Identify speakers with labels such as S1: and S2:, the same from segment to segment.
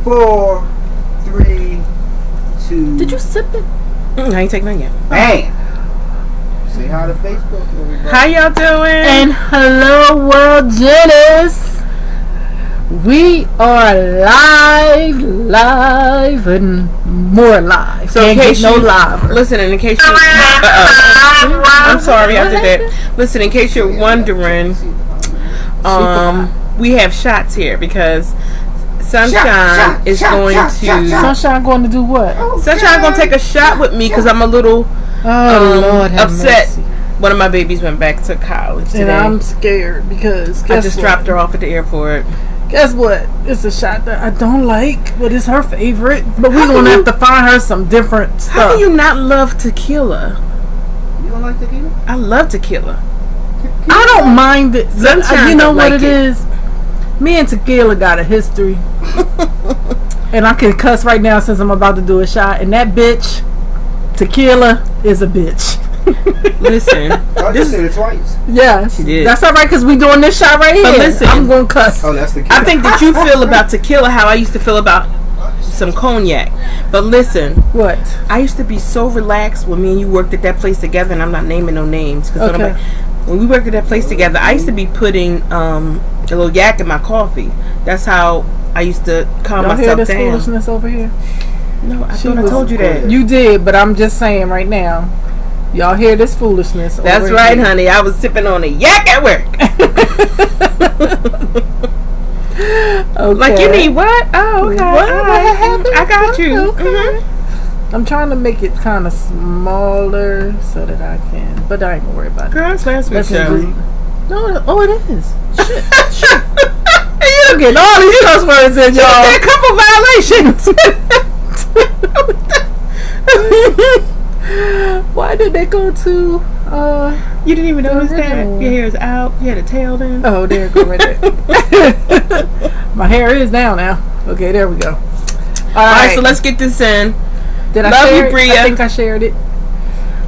S1: 4, 3, 2.
S2: Did you sip it?
S3: I ain't taking none yet.
S1: Bam. Say hi to Facebook, everybody.
S3: How y'all doing?
S2: And hello, world Janice. We are live, and more live.
S3: So
S2: Can't
S3: in case
S2: get no
S3: you
S2: live.
S3: listen, in case you, I'm sorry I did that. Listen, in case you're wondering, we have shots here because Sunshine is going to.
S2: Sunshine going to do what?
S3: Sunshine going to take a shot with me because I'm a little
S2: Lord, have
S3: upset.
S2: mercy.
S3: One of my babies went back to college today.
S2: And I'm scared because
S3: I just dropped her off at the airport.
S2: Guess what? It's a shot that I don't like, but it's her favorite. But we're going to have to find her some different stuff.
S3: How do you not love tequila?
S1: You don't like tequila?
S3: I love tequila.
S2: I don't mind it.
S3: Sunshine
S2: You know
S3: don't
S2: what
S3: like
S2: it is? Me and tequila got a history. And I can cuss right now since I'm about to do a shot. And that bitch, tequila, is a bitch.
S3: Listen.
S1: I just said it twice.
S2: Yes.
S3: She did.
S2: That's alright because we doing this shot right here.
S3: But listen,
S2: I'm going to cuss.
S1: Oh, that's the
S3: I think that you feel about tequila how I used to feel about some cognac. But listen.
S2: What?
S3: I used to be so relaxed when me and you worked at that place together, and I'm not naming no names.
S2: Okay.
S3: When we worked at that place together, I used to be putting a little yak in my coffee. That's how I used to calm
S2: Y'all hear
S3: myself
S2: this
S3: down.
S2: foolishness over here?
S3: No, I thought I told you that.
S2: You did, but I'm just saying right now. Y'all hear this foolishness?
S3: That's right, honey. I was sipping on a yak at work.
S2: Okay.
S3: Like, you need what? Oh, okay.
S2: What
S3: happened? I got you.
S2: Okay. Mm-hmm. I'm trying to make it kind of smaller so that I can, but I ain't gonna worry about it.
S3: Girl, it's last week's show.
S2: No, oh, it is. Shit. You getting all these cuss words in, y'all.
S3: There are a couple violations.
S2: Why did they go to?
S3: You didn't even notice that? Your hair is out. You had a tail then.
S2: Oh, there it go right there. My hair is down now. Okay, there we go. All
S3: right, so let's get this in.
S2: Did I
S3: Love
S2: share
S3: you, Bria.
S2: I think I shared it.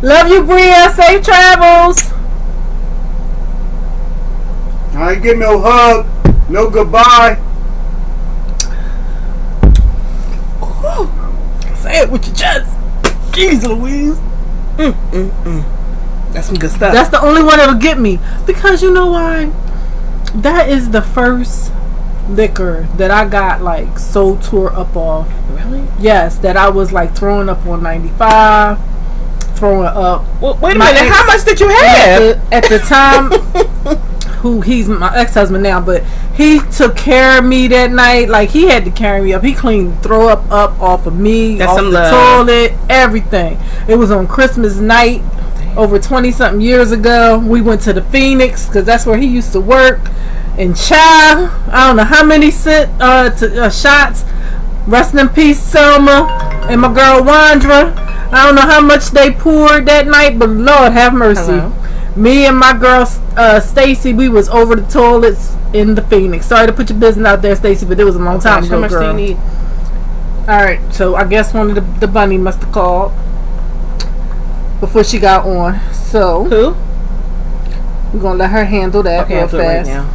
S2: Love you, Bria. Safe travels.
S1: I ain't give no hug, no goodbye.
S2: Woo. Say it with your chest. Jeez Louise.
S3: That's some good stuff.
S2: That's the only one that'll get me. Because you know why? That is the first liquor that I got like so tore up off.
S3: Really?
S2: Yes, that I was like throwing up on 95, throwing up.
S3: Well, wait a minute. How much did you have?
S2: At the time, he's my ex-husband now, but he took care of me that night. Like, he had to carry me up. He cleaned throw up off of me,
S3: That's
S2: off
S3: some
S2: the
S3: love.
S2: toilet, everything. It was on Christmas night over 20-something years ago. We went to the Phoenix because that's where he used to work. And child, I don't know how many shots. Rest in peace, Selma and my girl Wandra. I don't know how much they poured that night, but Lord have mercy.
S3: Hello.
S2: Me and my girl Stacy, we was over the toilets in the Phoenix. Sorry to put your business out there, Stacy, but it was a long time ago,
S3: How much
S2: girl.
S3: do you need?
S2: All right, so I guess one of the bunny must have called before she got on. So
S3: Who?
S2: we're gonna let her handle that
S3: Okay,
S2: real
S3: I'll do it right
S2: fast.
S3: now.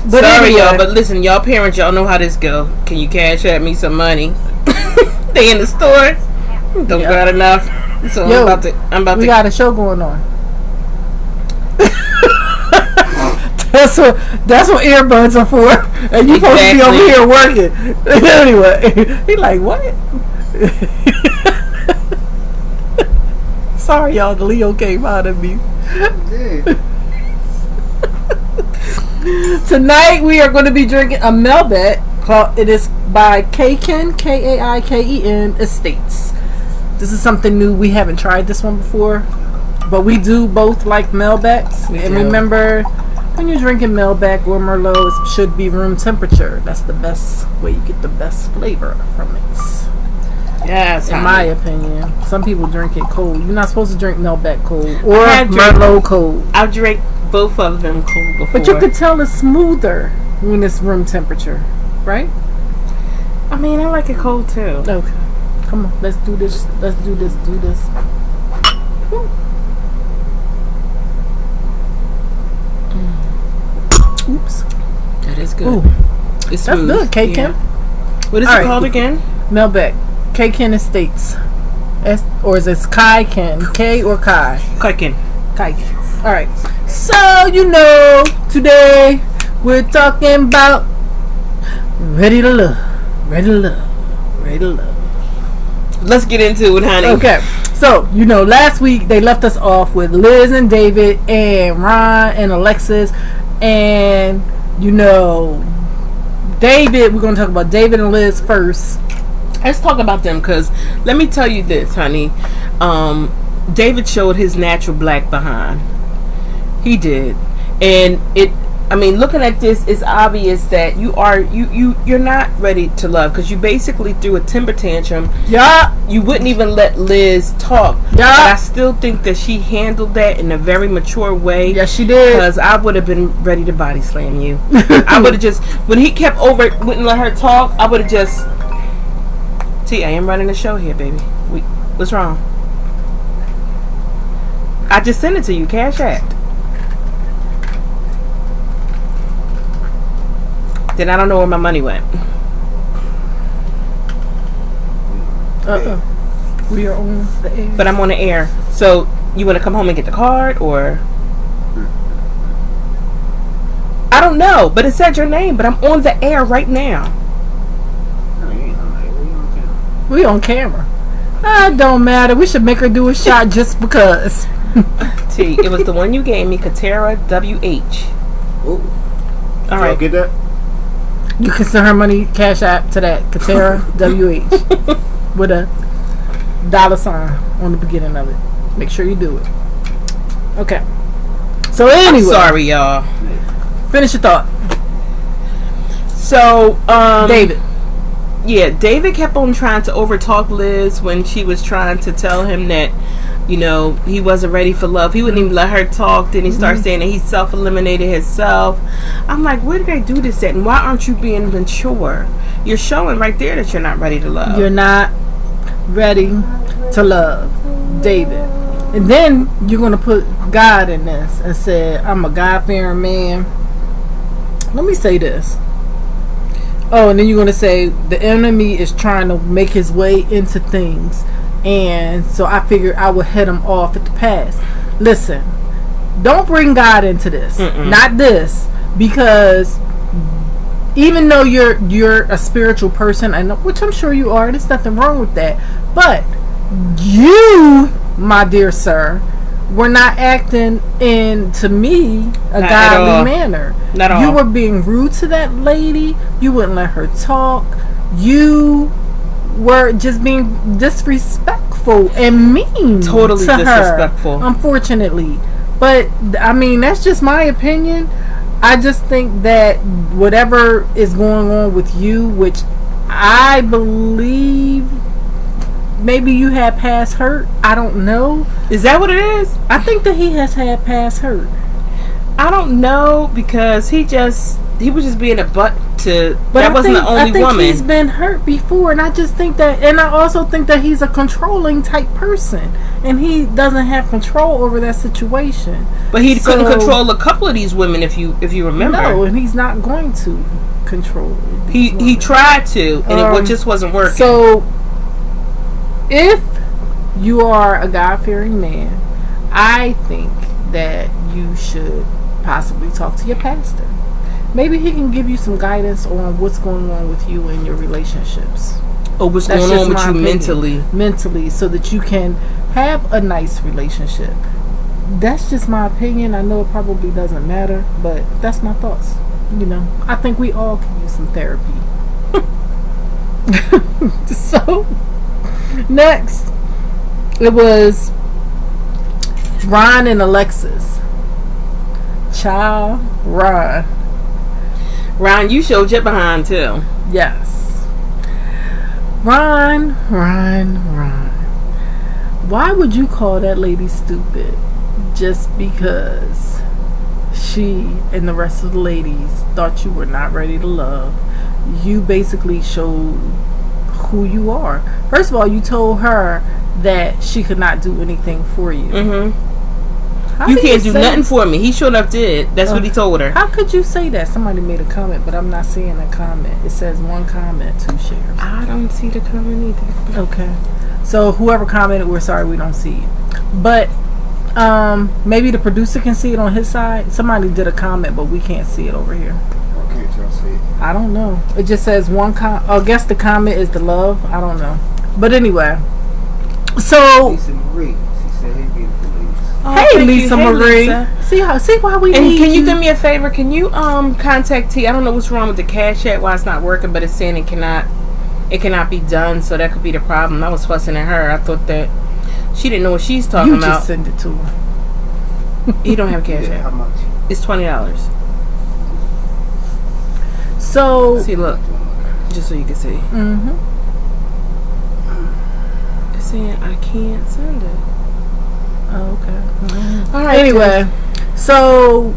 S2: But
S3: sorry,
S2: anyway,
S3: y'all, but listen, y'all parents, y'all know how this go. Can you cash at me some money? They in the store. Don't got enough. So
S2: Yo,
S3: I'm about to.
S2: we got a show going on. That's what earbuds are for. And you supposed to be over here working. Anyway, he like, what? Sorry, y'all. The Leo came out of me. Tonight we are going to be drinking a Melbeck. It is by Kaiken, Kaiken Estates. This is something new. We haven't tried this one before, but we do both like Melbecks. And remember, when you're drinking Melbeck or Merlot, it should be room temperature. That's the best way you get the best flavor from it.
S3: Yes,
S2: in my opinion. Some people drink it cold. You're not supposed to drink Melbeck cold or Merlot cold.
S3: I've drank both of them cold before.
S2: But you could tell it's smoother when it's room temperature, right?
S3: I mean, I like it cold too.
S2: Okay. Come on, let's do this. Let's do this. Do this. Oops.
S3: That is good.
S2: Ooh.
S3: It's
S2: That's
S3: smooth.
S2: good, K Kim.
S3: What is
S2: All
S3: it
S2: right.
S3: called again?
S2: Melbeck. K Ken Estates. Or is it Kai Ken? K or Kai?
S3: Clicking.
S2: Kai Ken. Alright. So, today we're talking about ready to love. Ready to love. Ready to love.
S3: Let's get into it, honey.
S2: Okay. So, last week they left us off with Liz and David and Ron and Alexis. And, David, we're going to talk about David and Liz first.
S3: Let's talk about them, because let me tell you this, honey. David showed his natural black behind. He did. And looking at this, it's obvious that you're not ready to love, because you basically threw a temper tantrum.
S2: Yeah.
S3: You wouldn't even let Liz talk.
S2: Yeah.
S3: But I still think that she handled that in a very mature way.
S2: Yes, she did.
S3: Because I would have been ready to body slam you. I would have just, when he kept wouldn't let her talk, I would have just, T, I am running the show here, baby. What's wrong? I just sent it to you, Cash App. Then I don't know where my money went.
S2: We are on the air.
S3: But I'm on the air. So, you want to come home and get the card, or? I don't know, but it said your name, but I'm on the air right now.
S2: We on camera. It don't matter. We should make her do a shot just because.
S3: T, it was the one you gave me, Katera WH.
S1: Oh.
S3: All right.
S1: Get that?
S2: You can send her money Cash App to that Katera WH with a $sign on the beginning of it. Make sure you do it. Okay. So anyway,
S3: I'm sorry, y'all.
S2: Finish your thought.
S3: So,
S2: David.
S3: Yeah, David kept on trying to overtalk Liz when she was trying to tell him that, he wasn't ready for love. He wouldn't even let her talk. Then he started saying that he self-eliminated himself. I'm like, where did they do this at? And why aren't you being mature? You're showing right there that you're not ready to love.
S2: You're not ready to love, David. And then you're going to put God in this and say, I'm a God-fearing man. Let me say this. Oh, and then you're going to say the enemy is trying to make his way into things. And so I figured I would head him off at the pass. Listen, don't bring God into this. Not this. Because even though you're a spiritual person, which I'm sure you are, there's nothing wrong with that. But you, my dear sir, were not acting in, to me, a godly manner.
S3: Not at all.
S2: You were being rude to that lady. You wouldn't let her talk. You were just being disrespectful and mean
S3: Totally
S2: to
S3: disrespectful.
S2: her, unfortunately. But that's just my opinion. I just think that whatever is going on with you, which I believe maybe you had past hurt, I don't know.
S3: Is that what it is?
S2: I think that he has had past hurt.
S3: I don't know, because he was just being a butt to.
S2: But
S3: that wasn't the only
S2: I think
S3: woman.
S2: He's been hurt before, and I just think that, and I also think that he's a controlling type person, and he doesn't have control over that situation.
S3: But he couldn't control a couple of these women, if you remember.
S2: No, and he's not going to control.
S3: He tried to, and it just wasn't working.
S2: So, if you are a God-fearing man, I think that you should possibly talk to your pastor. Maybe he can give you some guidance on what's going on with you in your relationships.
S3: Or what's going on with you mentally,
S2: so that you can have a nice relationship. That's just my opinion. I know it probably doesn't matter, but that's my thoughts. I think we all can use some therapy. So, next, it was Ron and Alexis. Child, Ron.
S3: Ron, you showed your behind too.
S2: Yes. Ron. Why would you call that lady stupid just because she and the rest of the ladies thought you were not ready to love? You basically showed who you are. First of all, you told her that she could not do anything for you. How
S3: You can't
S2: say-
S3: do nothing for me. He sure enough did. That's what he told her.
S2: How could you say that? Somebody made a comment, but I'm not seeing a comment. It says 1 comment, 2 shares.
S3: I don't see the comment either.
S2: Okay. So whoever commented, we're sorry we don't see it. But maybe the producer can see it on his side. Somebody did a comment, but we can't see it over here.
S1: Why can't y'all see it?
S2: I don't know. It just says 1 comment. I guess the comment is the love. I don't know. But anyway. So
S1: Lisa Marie. She said, hey, beautiful ladies.
S3: Oh,
S2: hey,
S3: thank
S2: Lisa
S3: you. Hey,
S2: Marie.
S3: Lisa.
S2: See why we
S3: And
S2: need
S3: can you do me a favor? Can you contact T? I don't know what's wrong with the Cash App, why it's not working, but it's saying it cannot be done, so that could be the problem. I was fussing at her. I thought that she didn't know what she's talking
S2: You
S3: about.
S2: just send it to her.
S3: You don't have Cash
S1: Yeah, how
S3: App.
S1: much?
S3: It's $20.
S2: So
S3: See, look, just so you can see.
S2: mhm.
S3: It's saying I can't send it.
S2: Oh, okay. Mhm.
S3: All right.
S2: Anyway, so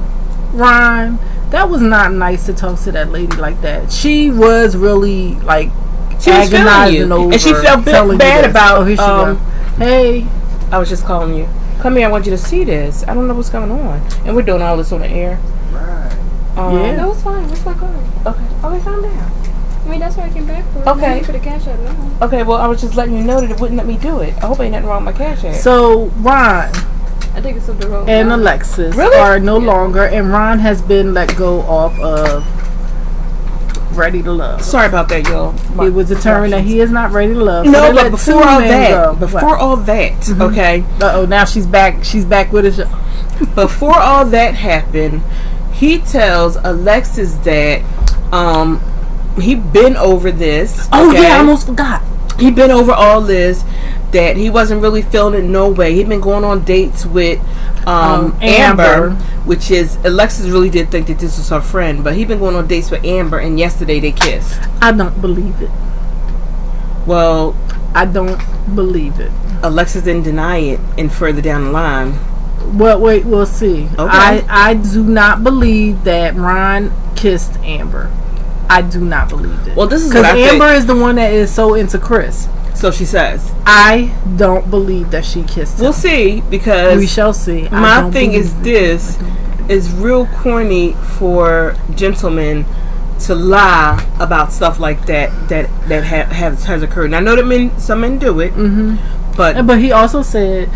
S2: Ron, that was not nice to talk to that lady like that. She was really like
S3: She was feeling
S2: agonizing
S3: you,
S2: over,
S3: and she felt
S2: telling you
S3: bad
S2: this.
S3: about.
S2: Oh, here she go. Hey,
S3: I was just calling you. Come here. I want you to see this. I don't know what's going on, and we're doing all this on the air.
S1: Right.
S2: Yeah.
S4: No, it's fine. What's my card?
S3: Okay. Okay. Calm down.
S4: I mean, that's what I came back for.
S3: Okay.
S4: No need for the cash out now.
S3: Okay. Well, I was just letting you know that it wouldn't let me do it. I hope ain't nothing wrong with my Cash App.
S2: so Ron
S4: I think it's something wrong.
S2: and
S4: with mine.
S2: Alexis
S3: Really?
S2: are no
S4: Yeah.
S2: longer, and Ron has been let go off of Ready to Love.
S3: Sorry about that, y'all.
S2: It was determined that he is not ready to love. So
S3: No,
S2: they
S3: but
S2: let
S3: before
S2: two
S3: all
S2: men
S3: that,
S2: go.
S3: before all that, okay,
S2: Uh-oh, now she's back. She's back with us.
S3: before all that happened, he tells Alexis that he been over this.
S2: Oh
S3: okay?
S2: yeah, I almost forgot.
S3: He been over all this, that he wasn't really feeling it no way. He'd been going on dates with Amber, which is Alexis really did think that this was her friend, but he'd been going on dates with Amber, and yesterday they kissed.
S2: I don't believe it.
S3: Well,
S2: I don't believe it.
S3: Alexis didn't deny it, and further down the line,
S2: Well, wait, we'll see.
S3: Okay.
S2: I do not believe that Ron kissed Amber. I do not believe it.
S3: Well, this is
S2: because
S3: what I think.
S2: Amber is the one that is so into Chris.
S3: So she says.
S2: I don't believe that she kissed him.
S3: We'll see, because
S2: We shall see. I
S3: my
S2: don't
S3: thing is
S2: believe it.
S3: this: it's real corny for gentlemen to lie about stuff like that has occurred. And I know that some men do it, but
S2: But he also said,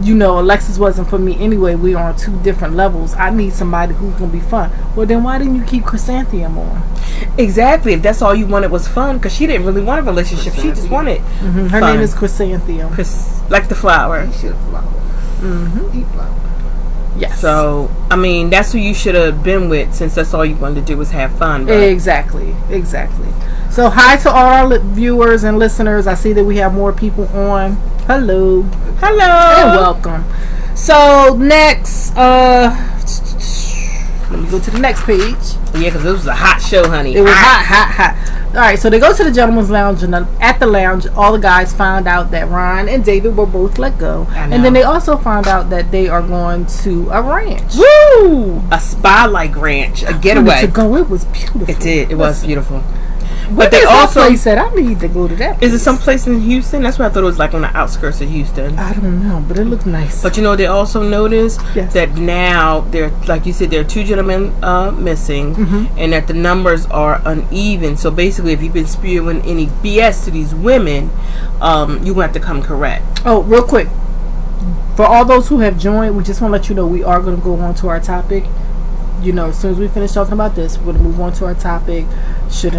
S2: you know, Alexis wasn't for me anyway. We are on 2 different levels. I need somebody who's gonna be fun. Well, then why didn't you keep Chrysanthemum on?
S3: exactly, if that's all you wanted was fun, because she didn't really want a relationship. She just wanted
S2: Her
S3: fun.
S2: name is Chrysanthemum.
S3: like the flower.
S1: He should have flowered. He flowered.
S2: Yes.
S3: So I mean, that's who you should have been with, since that's all you wanted to do was have fun. But
S2: Exactly. So hi to all our viewers and listeners. I see that we have more people on. Hello
S3: hello,
S2: and welcome. So next, let me go to the next page.
S3: yeah, because it was a hot show, honey.
S2: It was hot. All right, so they go to the gentleman's lounge, and at the lounge, all the guys found out that Ron and David were both let go,
S3: I know.
S2: and then they also found out that they are going to a ranch.
S3: Woo! A spa-like ranch, a getaway.
S2: To go, it was beautiful.
S3: It did. It was beautiful.
S2: But
S3: they
S2: they
S3: also
S2: also said I need to go to that.
S3: is it someplace in Houston? That's what I thought it was, like on the outskirts of Houston.
S2: I don't know, but it looked nice.
S3: But you know, they also noticed
S2: Yes.
S3: that now there, like you said, there are 2 gentlemen missing, and that the numbers are uneven. So basically, if you've been spewing any BS to these women, you have to come correct.
S2: Oh, real quick, for all those who have joined, we just want to let you know we are going to go on to our topic. You know, as soon as we finish talking about this, we're going to move on to our topic. Should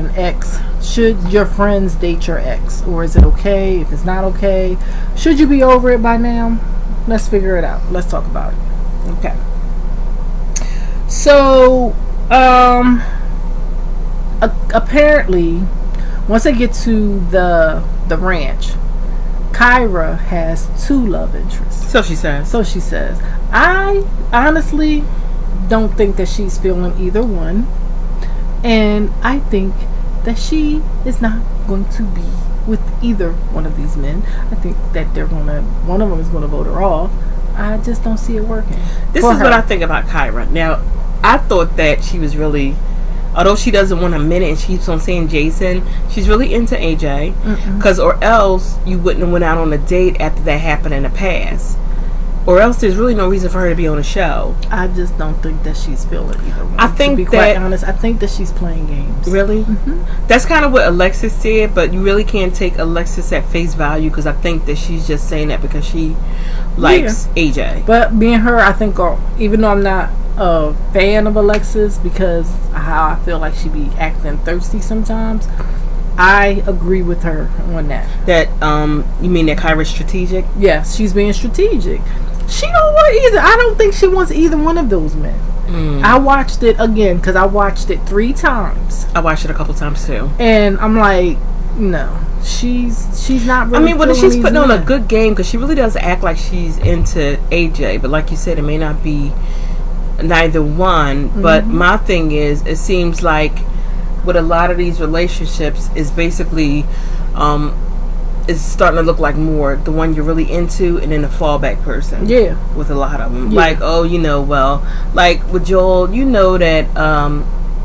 S2: your friends date your ex? Or is it okay if it's not okay? Should you be over it by now? Let's figure it out. Let's talk about it. Okay. So, apparently, once they get to the ranch, Kyra has 2 love interests.
S3: So she says.
S2: So she says, I honestly don't think that she's feeling either one, and I think that she is not going to be with either one of these men. I think that one of them is gonna vote her off. I just don't see it working.
S3: This is what I think about Kyra. Now, I thought that she was really, although she doesn't want a minute and she keeps on saying Jason, she's really into AJ. Because or else you wouldn't have went out on a date after that happened in the past. or else there's really no reason for her to be on the show.
S2: I just don't think that she's feeling either one.
S3: I think
S2: to be quite honest, I think that she's playing games.
S3: Really? That's kind of what Alexis said, but you really can't take Alexis at face value because I think that she's just saying that because she likes AJ.
S2: But me and her, I think, even though I'm not a fan of Alexis because how I feel like she be acting thirsty sometimes, I agree with her on that.
S3: That you mean that Kyra's strategic?
S2: Yes, she's being strategic. She don't want either. I don't think she wants either one of those men. I watched it again because I watched it 3 times.
S3: I watched it a couple times too,
S2: and I'm like, no, she's not really.
S3: I mean, she's putting on a good game because she really does act like she's into AJ, but like you said, it may not be neither one. But my thing is, it seems like with a lot of these relationships is basically is starting to look like more the one you're really into and then a fallback person.
S2: Yeah,
S3: with a lot of them, like like with Joel, you know that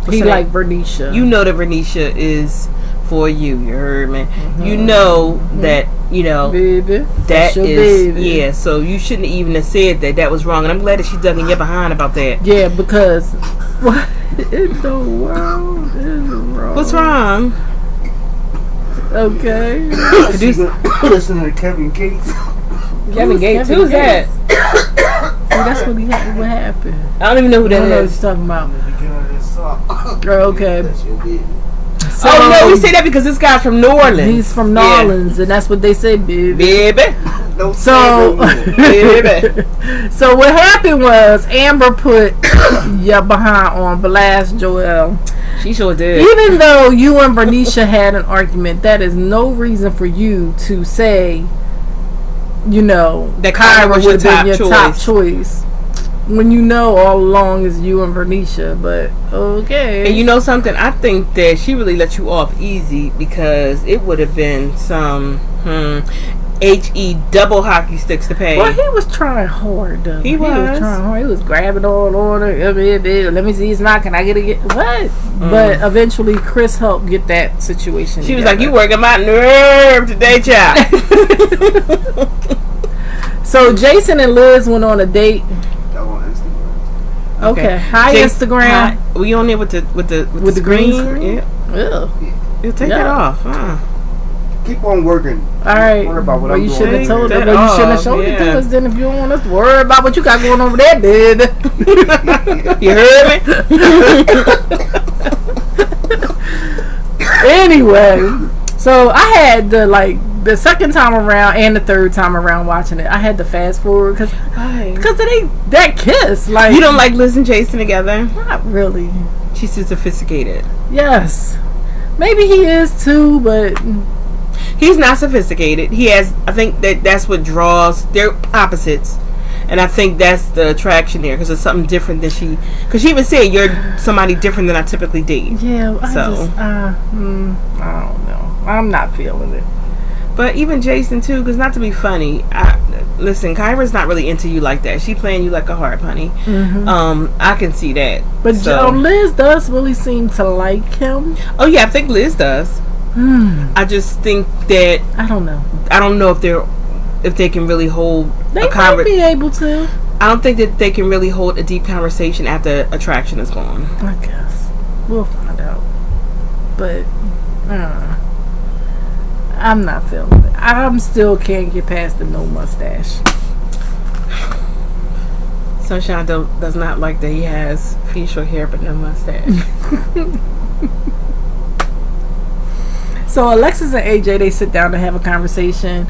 S2: he like Bernicia.
S3: You know that Bernicia is for you. You heard me. You know that
S2: baby.
S3: That is
S2: baby.
S3: Yeah. So you shouldn't even have said that. That was wrong, and I'm glad that she dug in your behind about that.
S2: Yeah, because what in the world is wrong?
S3: What's wrong?
S2: Okay.
S1: Listen to Kevin Gates.
S3: Kevin Gates. Who's that?
S2: That's what happened.
S3: I don't even know who that
S2: I don't know what
S3: is.
S2: you're talking about. Okay.
S3: So, oh no, we say that because this guy's from New Orleans.
S2: He's from New Orleans, and that's what they say, baby.
S3: Baby.
S2: So,
S3: baby.
S2: So what happened was Amber put your behind on blast Joel.
S3: She sure did.
S2: Even though you and Bernicia had an argument, that is no reason for you to say, that Kyra would have been your top choice. When you know all along is you and Bernicia, but okay.
S3: And you know something? I think that she really let you off easy because it would have been some HE double hockey sticks to pay.
S2: Well, he was trying hard, though. He was trying hard. He was grabbing all on her. Let me see his knock. Can I get it? What? But eventually, Chris helped get that situation.
S3: She was like, "You working my nerve today, child."
S2: So Jason and Liz went on a date.
S1: On Instagram.
S2: Okay. Hi, Instagram.
S3: Hi. We on there with the
S2: green screen.
S3: Yeah. You take that off.
S1: Keep on working.
S2: All right.
S1: Worry about what
S2: well,
S1: I'm
S2: you
S1: doing.
S2: shouldn't have told her. Well, you shouldn't have showed it to us. Then, if you don't want us to worry about what you got going over there, baby.
S3: You heard me?
S2: Anyway, so I had the second time around and the third time around watching it, I had to fast forward because it ain't that kiss. Like,
S3: you don't like Liz and Jason together?
S2: Not really.
S3: She's too sophisticated.
S2: Yes, maybe he is too, but
S3: he's not sophisticated. He has. I think that's what draws. They're opposites, and I think that's the attraction there because it's something different than she. Because she even said you're somebody different than I typically date.
S2: Yeah, I don't know. I'm not feeling it.
S3: But even Jason too, because not to be funny, listen, Kyra's not really into you like that. She playing you like a harp, honey. I can see that.
S2: But Liz does really seem to like him.
S3: Oh yeah, I think Liz does. I just think that
S2: I don't know.
S3: I don't know if they can really hold.
S2: They might be able to.
S3: I don't think that they can really hold a deep conversation after attraction is gone.
S2: I guess we'll find out. But I'm not feeling it. I'm still can't get past the no mustache.
S3: Sunshine does not like that he has facial hair but no mustache.
S2: So Alexis and AJ, they sit down to have a conversation.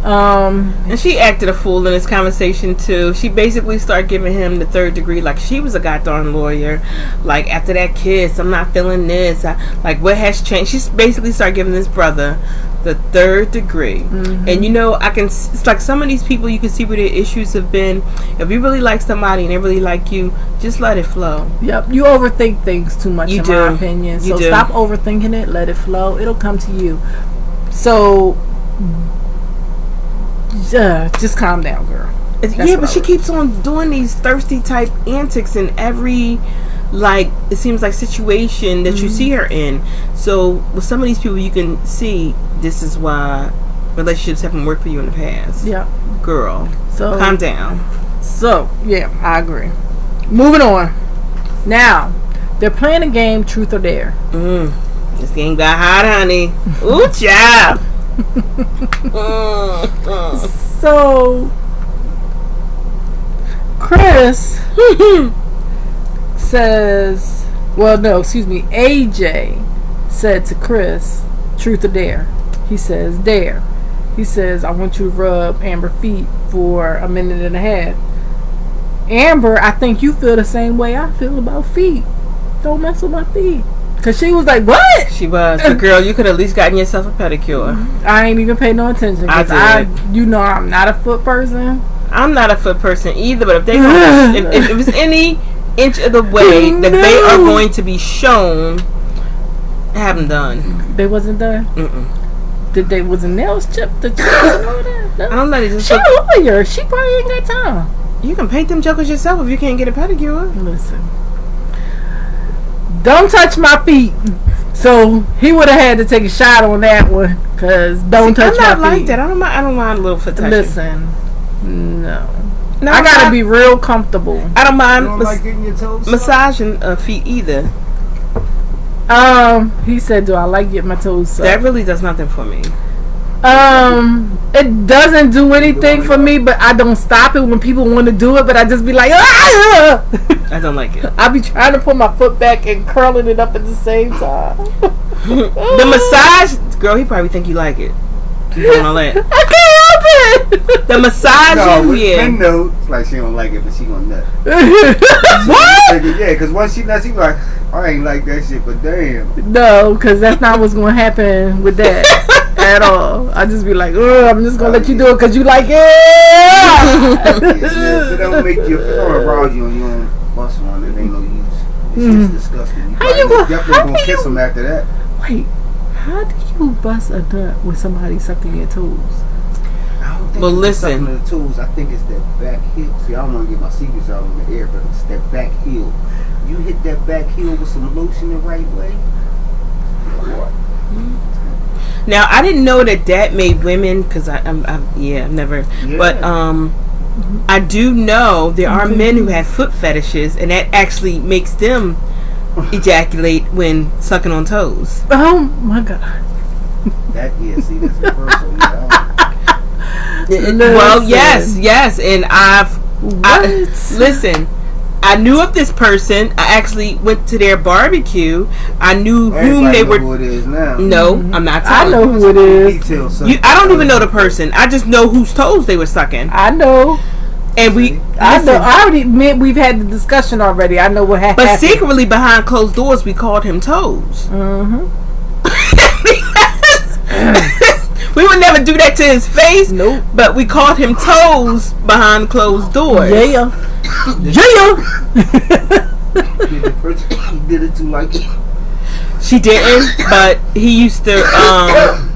S3: And she acted a fool in this conversation too. She basically started giving him the third degree like she was a goddamn lawyer. Like, after that kiss, I'm not feeling this. Like, what has changed? She basically started giving this brother the third degree. And it's like some of these people, you can see where their issues have been. If you really like somebody and they really like you, just let it flow.
S2: Yep, you overthink things too much, in my opinion. So stop overthinking it, let it flow. It'll come to you. So just calm down, girl.
S3: But she keeps on doing these thirsty type antics in every, like, it seems like situation that you see her in. So with some of these people, you can see this is why relationships haven't worked for you in the past.
S2: Yeah.
S3: Girl,
S2: So
S3: calm down.
S2: So yeah, I agree. Moving on. Now they're playing a game, Truth or Dare.
S3: This game got hot, honey. Ooh, child.
S2: So Chris says, well, no, excuse me, AJ said to Chris, Truth or Dare? He says, Dare. He says, I want you to rub Amber feet for a minute and a half. Amber, I think you feel the same way I feel about feet. Don't mess with my feet. Because she was like, what?
S3: She was. But girl, you could at least gotten yourself a pedicure.
S2: I ain't even paid no attention.
S3: I
S2: Because
S3: did.
S2: you know I'm not a foot person.
S3: I'm not a foot person either, but if they if it's any inch of the way that they are going to be shown, have them done.
S2: They wasn't done? Did they, was the nails chipped? The chips and all that? No.
S3: I don't know. They just
S2: She a lawyer. She probably ain't got time.
S3: you can paint them jokers yourself if you can't get a pedicure.
S2: Listen. Don't touch my feet. So he would have had to take a shot on that one. Because don't touch my feet.
S3: I'm not like that. I don't mind a little foot touching.
S2: Listen. No.
S3: No,
S2: I gotta be real comfortable.
S3: I don't mind
S1: You don't like getting your toes sucked?
S3: massaging feet either.
S2: He said, do I like getting my toes sucked?
S3: That really does nothing for me.
S2: It doesn't do anything for me, but I don't stop it when people want to do it, but I just be like, ah!
S3: I don't like it.
S2: I be trying to put my foot back and curling it up at the same time.
S3: The massage, girl, he probably think you like it. You doing all that.
S2: I can't help it!
S3: The massage,
S1: No,
S3: yeah.
S1: Ken knows. It's like she don't like it, but she gonna nut.
S2: What?
S1: Yeah, because once she nuts, she like, I ain't like that shit, but damn.
S2: No, because that's not what's going to happen with that at all. I just be like, oh, I'm just going to let you do it because you like it.
S1: Yeah, so don't make you, don't arouse you and you don't bust one. It ain't no use. It's just disgusting. You
S2: How you
S1: definitely gonna kiss them after that.
S2: Wait, how do you bust a nut with somebody sucking your toes?
S1: I don't think
S3: Well,
S1: it's
S3: listen.
S1: sucking the tools. I think it's that back heel. See, I don't want to get my secrets out in the air, but it's that back heel. You hit that back heel with some lotion the right way. What?
S3: Now I didn't know that made women, because I've never.
S1: Yeah.
S3: But I do know there are men who have foot fetishes, and that actually makes them ejaculate when sucking on toes.
S2: Oh my God.
S1: That, yeah, see, that's reversal. Yeah.
S3: Well, yes, and I
S2: What?
S3: listen. I knew of this person. I actually went to their barbecue. I knew whom
S1: Everybody
S3: they
S1: know
S3: were.
S1: who it is now.
S3: No, I'm not
S2: I
S3: telling.
S2: know who it is.
S1: Details, son.
S3: I don't even know the person. I just know whose toes they were sucking.
S2: I know.
S3: And we,
S2: I
S3: listen,
S2: know. I already admit we've had the discussion already. I know what happened.
S3: but secretly behind closed doors, we called him Toes. We would never do that to his face.
S2: Nope.
S3: But we called him Toes behind closed doors.
S2: Yeah.
S1: The person he did it to like it.
S3: She didn't, but he used to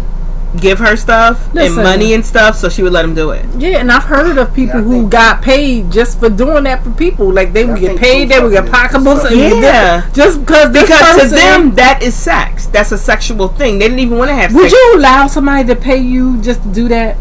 S3: give her stuff
S2: Listen.
S3: and money and stuff, so she would let him do it.
S2: Yeah, and I've heard of people
S1: Yeah, I
S2: who
S1: think-
S2: got paid just for doing that for people. Like they would
S1: I
S2: get
S1: think
S2: paid, they would get
S1: something is-
S2: pocketbooks, and
S3: Yeah.
S2: just because this
S3: Because to
S2: person,
S3: them, that is sex. That's a sexual thing. They didn't even want to have
S2: would
S3: sex.
S2: you allow somebody to pay you just to do that?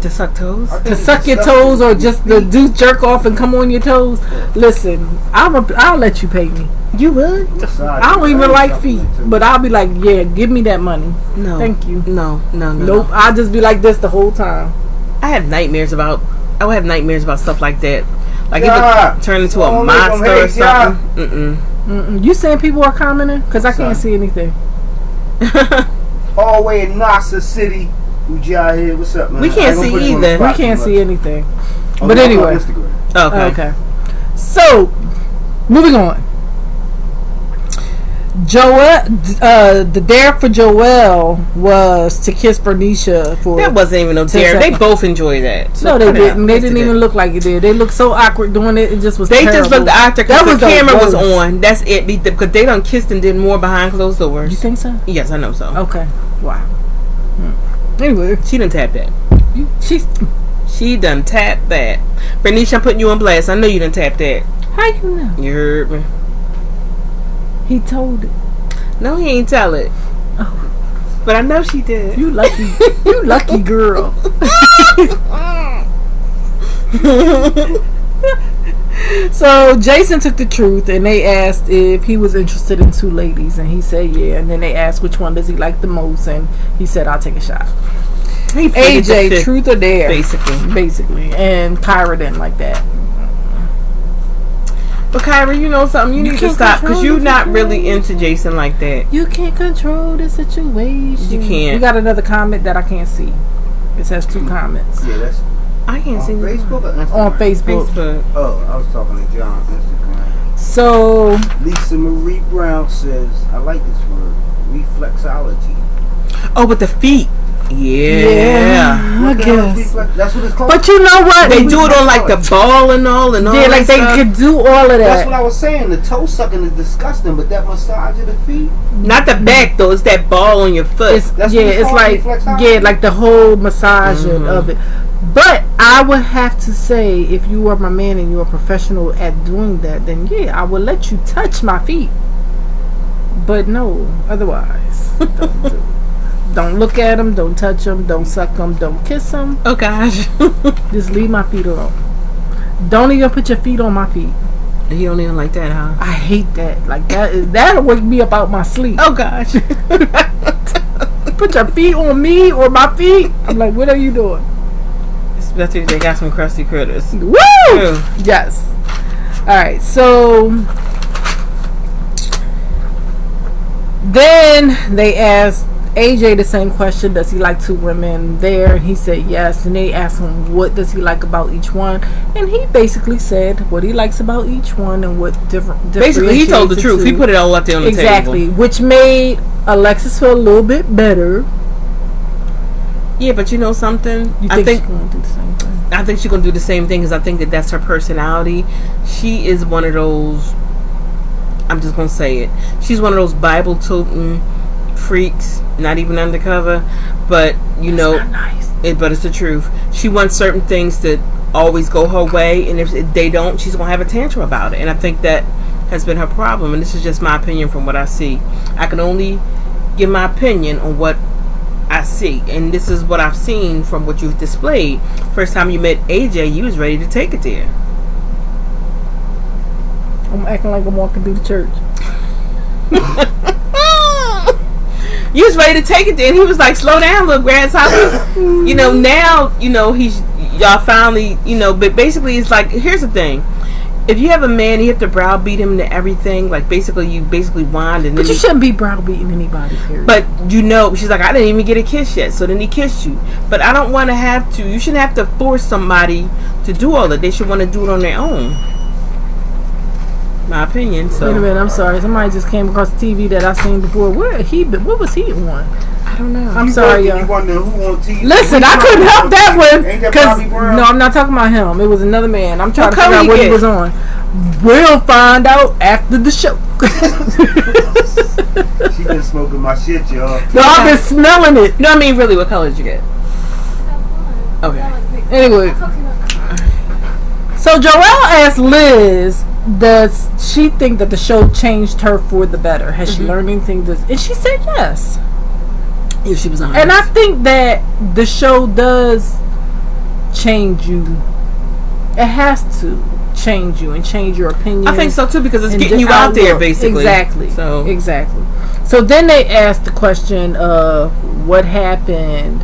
S3: To suck toes?
S1: I think
S2: To
S1: it's
S2: suck your
S1: disgusting.
S2: toes or just to do jerk off and come on your toes? Listen, I'll let you pay me.
S3: You would?
S1: Massage.
S2: I don't even like
S1: Something
S2: feet,
S1: too.
S2: but I'll be like, yeah, give me that money.
S3: No.
S2: Thank you.
S3: No.
S2: Nope, I'll just be like this the whole time.
S3: I have nightmares about. I would have nightmares about stuff like that. Like it
S1: Yeah.
S3: would turn into
S1: Oh,
S3: a
S1: make 'em
S3: monster or
S1: hate ya.
S3: something.
S2: You saying people are commenting? Because I can't see anything.
S1: All the way in Nasa City. Who's y'all here? What's up, man?
S3: We can't
S1: I ain't gonna
S3: see
S1: put you on the
S3: either.
S1: spot
S2: We can't
S1: too
S2: see
S1: much.
S2: anything.
S1: Oh,
S2: But
S1: no,
S2: anyway.
S1: on Instagram.
S3: Okay.
S2: So, moving on. The dare for Joelle was to kiss Bernicia for.
S3: That wasn't even no dare. They both enjoyed that. So
S2: No, they
S3: cut it out.
S2: didn't. They
S3: Yes,
S2: didn't even look like it did. They looked so awkward doing it. It just was.
S3: They
S2: terrible.
S3: just looked after
S2: That
S3: because
S2: was
S3: the
S2: the
S3: camera was
S2: worst.
S3: on. That's it. Because they done kissed and did more behind closed doors.
S2: You think so?
S3: Yes, I know so.
S2: Okay. Wow. Anyway,
S3: She done tapped that.
S2: she's.
S3: She done tapped that. Bernice, I'm putting you on blast. I know you done tapped that.
S2: How you know?
S3: You heard me.
S2: He told it.
S3: No, he ain't tell it. But I know she did.
S2: You lucky girl. So Jason took the truth, and they asked if he was interested in two ladies, and he said yeah. And then they asked which one does he like the most, and he said I'll take a shot.
S3: He pleaded the
S2: AJ,
S3: fifth,
S2: truth or dare,
S3: basically.
S2: and Kyra didn't like that.
S3: But Kyra, you know something? You need to
S2: can't
S3: stop because
S2: control
S3: you're
S2: the
S3: not really
S2: situation.
S3: into Jason like that.
S2: You can't control the situation.
S3: You can't.
S2: We got another comment that I can't see. It says 2 comments
S1: Yeah, that's
S3: I can't
S1: on
S3: see
S1: Facebook or Instagram?
S2: on Facebook.
S3: Facebook.
S1: Oh, I was talking to John on Instagram.
S2: So
S1: Lisa Marie Brown says, I like this word, reflexology.
S3: Oh, with the feet. Yeah.
S2: I
S1: What the hell is
S2: guess.
S1: That's what it's called?
S2: But you know what?
S3: They do it on like the ball and all
S2: yeah,
S3: that
S2: like they
S3: stuff.
S2: could do all of
S1: That's what
S2: that.
S1: I was saying. The toe sucking is disgusting, but that massage of the feet,
S3: Not the back though. It's that ball on your foot.
S2: It's,
S1: That's
S2: yeah,
S1: what it's
S2: it's
S1: called,
S2: like
S1: reflexology?
S2: like the whole massaging of it. But I would have to say, if you are my man and you're a professional at doing that, then yeah, I would let you touch my feet. But no, otherwise, don't do it. Don't look at them, don't touch them, don't suck them, don't kiss them.
S3: Oh gosh.
S2: Just leave my feet alone. Don't even put your feet on my feet.
S3: You don't even like that, huh?
S2: I hate that. Like that'll wake me up out my sleep.
S3: Oh gosh.
S2: Put your feet on me or my feet. I'm like, what are you doing?
S3: Especially if they got some crusty critters.
S2: Woo!
S3: Ew.
S2: Yes. All right. So then they asked AJ the same question: does he like 2 women there? And he said yes. And they asked him what does he like about each one, and he basically said what he likes about each one and what
S3: Basically, he told the
S2: differentiates
S3: truth.
S2: two.
S3: He put it all up there on the
S2: Exactly,
S3: table.
S2: which made Alexis feel a little bit better.
S3: Yeah, but you know something?
S2: You think she's going to do the same thing?
S3: I think she's gonna do the same thing because I think that's her personality. She is one of those. I'm just gonna say it. She's one of those Bible toting freaks, not even undercover, but you know,
S2: Not nice.
S3: but it's the truth. She wants certain things to always go her way, and if they don't, she's gonna have a tantrum about it. And I think that has been her problem. And this is just my opinion from what I see. I can only give my opinion on what I see, and this is what I've seen from what you've displayed. First time you met AJ, you was ready to take it there.
S2: I'm acting like I'm walking through the church.
S3: You was ready to take it there, and he was like, "Slow down, little grasshopper." You know, now you know y'all finally, you know. But basically, it's like, here's the thing: if you have a man, you have to browbeat him to everything. Like you basically whine, and
S2: But
S3: then
S2: you shouldn't be browbeating anybody, period.
S3: But you know, she's like, I didn't even get a kiss yet. So then he kissed you. But I don't want to have to. You shouldn't have to force somebody to do all that. They should want to do it on their own. My opinion. So
S2: wait a minute, I'm sorry. Somebody just came across the TV that I seen before. What was he on?
S3: I don't know.
S2: I'm sorry, y'all.
S1: You wondering who on TV?
S2: Listen, I couldn't help that one.
S1: Ain't that
S2: Cause,
S1: Bobby Brown?
S2: no, I'm not talking about him. It was another man. I'm trying to
S3: What
S2: figure out
S3: color
S2: what
S3: he
S2: he
S3: get?
S2: was on. We'll find out after the show.
S1: She been smoking my shit, y'all.
S2: No, I've been smelling it.
S3: No, I mean really, what color did you get? Okay.
S2: Anyway, so Joelle asked Liz, does she think that the show changed her for the better? Has she learned anything? And she said yes.
S3: Yeah, she was on.
S2: And I think that the show does change you. It has to change you and change your opinion.
S3: I think so too, because it's
S2: and
S3: getting you
S2: the
S3: out there,
S2: outlook.
S3: basically.
S2: Exactly.
S3: So
S2: exactly. So then they asked the question of what happened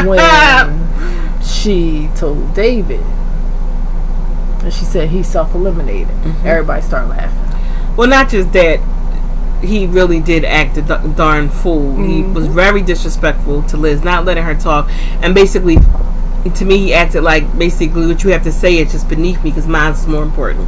S2: when she told David, and she said he self-eliminated. Everybody started laughing.
S3: well, not just that. He really did act a darn fool. He was very disrespectful to Liz, not letting her talk, and basically, to me, he acted like basically what you have to say is just beneath me because mine's more important.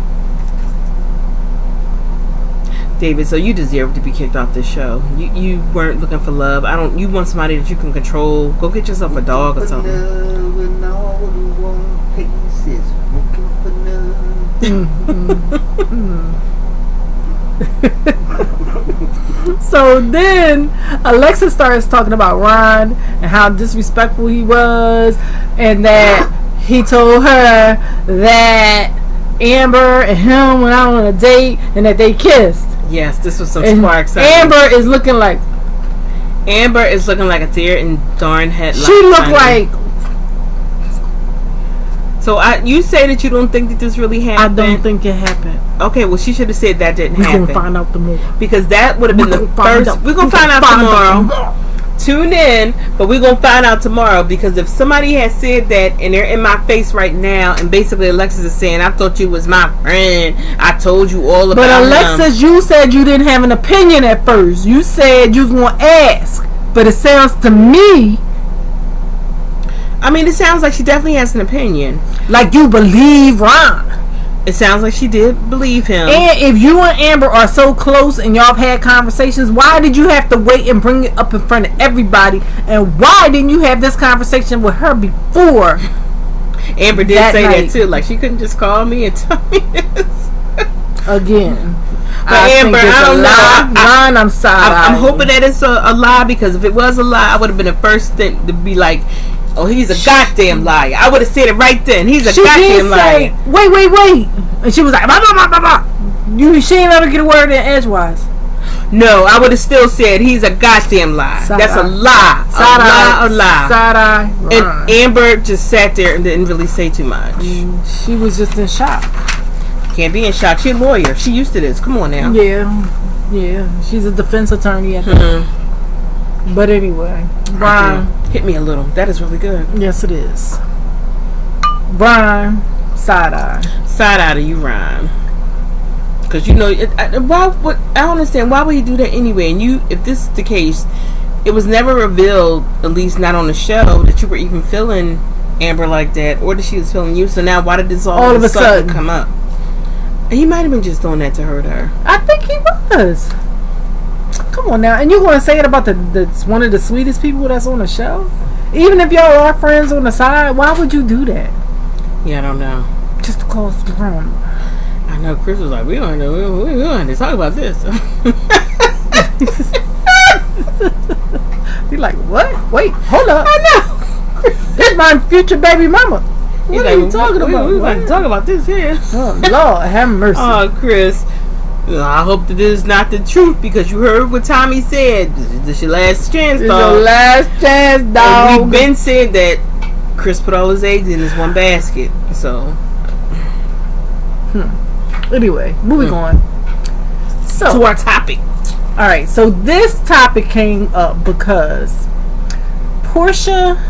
S3: David, so you deserve to be kicked off this show. You weren't looking for love. You want somebody that you can control. Go get yourself a dog or something.
S1: Love and all the one pieces looking for love.
S2: So then Alexis starts talking about Ron and how disrespectful he was, and that he told her that Amber and him went out on a date and that they kissed.
S3: Yes, this was some
S2: And
S3: sparks.
S2: Amber is looking like,
S3: Amber is looking like a deer in darn headlights.
S2: She looked
S3: honey.
S2: like,
S3: So you say that you don't think that this really
S2: I
S3: happened?
S2: don't think it happened.
S3: Okay, well she should have said that didn't
S2: We're
S3: happen.
S2: gonna find out tomorrow.
S3: Because that would have been the first. We're gonna find out tomorrow. Tune in, but we're gonna find out tomorrow, because if somebody has said that and they're in my face right now, and basically Alexis is saying, I thought you was my friend, I told you all about
S2: But
S3: him.
S2: Alexis, you said you didn't have an opinion at first. You said you was gonna ask, but it sounds to me
S3: I mean, it sounds like she definitely has an opinion.
S2: like you believe Ron.
S3: It sounds like she did believe him.
S2: And if you and Amber are so close and y'all have had conversations, why did you have to wait and bring it up in front of everybody? And why didn't you have this conversation with her before?
S3: Amber did
S2: that
S3: say
S2: night.
S3: that too. Like, she couldn't just call me and tell me this.
S2: Again.
S3: But Amber,
S2: think it's
S3: I
S2: a
S3: don't
S2: lie.
S3: know.
S2: Ron, I'm sorry.
S3: I'm hoping that it's a lie, because if it was a lie, I would have been the first thing to be like, oh, he's a goddamn liar. I would have said it right then. He's a
S2: She
S3: goddamn
S2: did say,
S3: liar.
S2: wait. And she was like, blah, blah, blah, blah, blah. She ain't let her get a word in edgewise.
S3: No, I would have still said he's a goddamn lie.
S2: Side
S3: That's a
S2: eye.
S3: lie. A lie.
S2: Side eye.
S3: And Amber just sat there and didn't really say too much.
S2: She was just in shock.
S3: Can't be in shock. She's a lawyer. She used to this. Come on now.
S2: Yeah. She's a defense attorney at
S3: Mhm.
S2: But anyway, Brian.
S3: Hit me a little. That is really good.
S2: Yes, it is. Brian, side eye.
S3: Side eye to you, Ryan. Because you know, I don't understand, why would he do that anyway? And if this is the case, it was never revealed, at least not on the show, that you were even feeling Amber like that, or that she was feeling you. So now, why did this all of a sudden come up? And he might have been just doing that to hurt her.
S2: I think he was. Come on now, and you're going to say it about the one of the sweetest people that's on the show? Even if y'all are friends on the side, why would you do that?
S3: Yeah, I don't know.
S2: Just to cause drama.
S3: I know Chris was like, we don't have to talk about this.
S2: You're like, what? Wait, hold up.
S3: I know.
S2: That's my future baby mama.
S3: He's
S2: What
S3: like,
S2: are you talking about?
S3: We want to talk about this here.
S2: Oh, Lord, have mercy.
S3: Oh, Chris. I hope that this is not the truth, because you heard what Tommy said. This is your last chance,
S2: It's
S3: dog.
S2: your last chance, dog.
S3: And we've been said that Chris put all his eggs in this one basket. So
S2: Anyway, moving on. So,
S3: to our topic.
S2: all right. So this topic came up because Portia,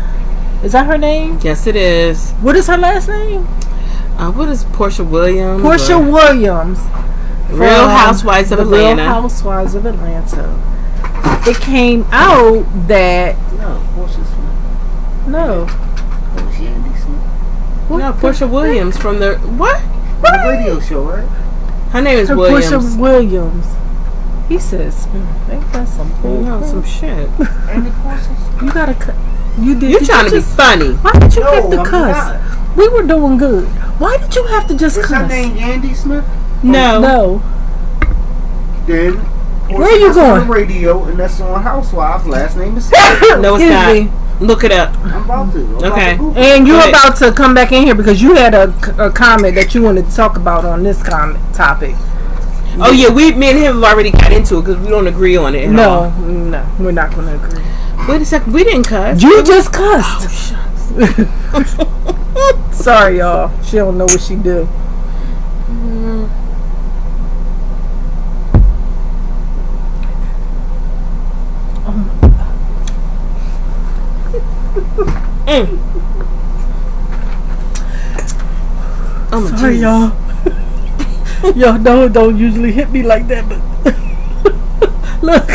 S2: is that her name?
S3: Yes, it is.
S2: What is her last name?
S3: What is Portia Williams?
S2: Portia
S3: or
S2: Williams.
S3: Real
S2: from
S3: Housewives of
S2: the
S3: Atlanta.
S2: Real Housewives of Atlanta. It came out that
S1: No, Portia Smith.
S2: no.
S1: Oh, she Andy Smith.
S3: No, Portia Williams from the what?
S1: The radio show, right?
S3: Her name is
S2: Her
S3: Williams.
S2: Portia Williams. He says, ain't that some bull?
S3: No, some shit.
S1: Andy Portia.
S2: You gotta cut. You did.
S3: You're
S2: did
S3: trying
S2: you
S3: to be
S2: just-
S3: funny.
S2: Why did you have to
S1: I'm
S2: cuss?
S1: not.
S2: We were doing good. Why did you have to just
S1: What's
S2: cuss?
S1: her name? Andy Smith.
S3: No.
S2: No.
S1: Then
S2: Where are you
S1: that's on
S2: going?
S1: the radio, and that's on Housewives. Last name is.
S3: No, it's
S2: Excuse
S3: not.
S2: me.
S3: Look it up.
S1: I'm about to. I'm about
S3: Okay.
S1: to Google.
S2: And you're
S3: Go ahead.
S2: about to come back in here because you had a comment that you wanted to talk about on this topic.
S3: Oh yeah, me and him have already got into it because we don't agree on it. At all.
S2: No, we're not going to agree.
S3: Wait a second. We didn't cuss.
S2: You just
S3: Oh
S2: cussed.
S3: shucks.
S2: Sorry, y'all. She don't know what she do.
S3: Mm. Oh my
S2: Sorry,
S3: Jesus.
S2: y'all. Y'all don't usually hit me like that, but look.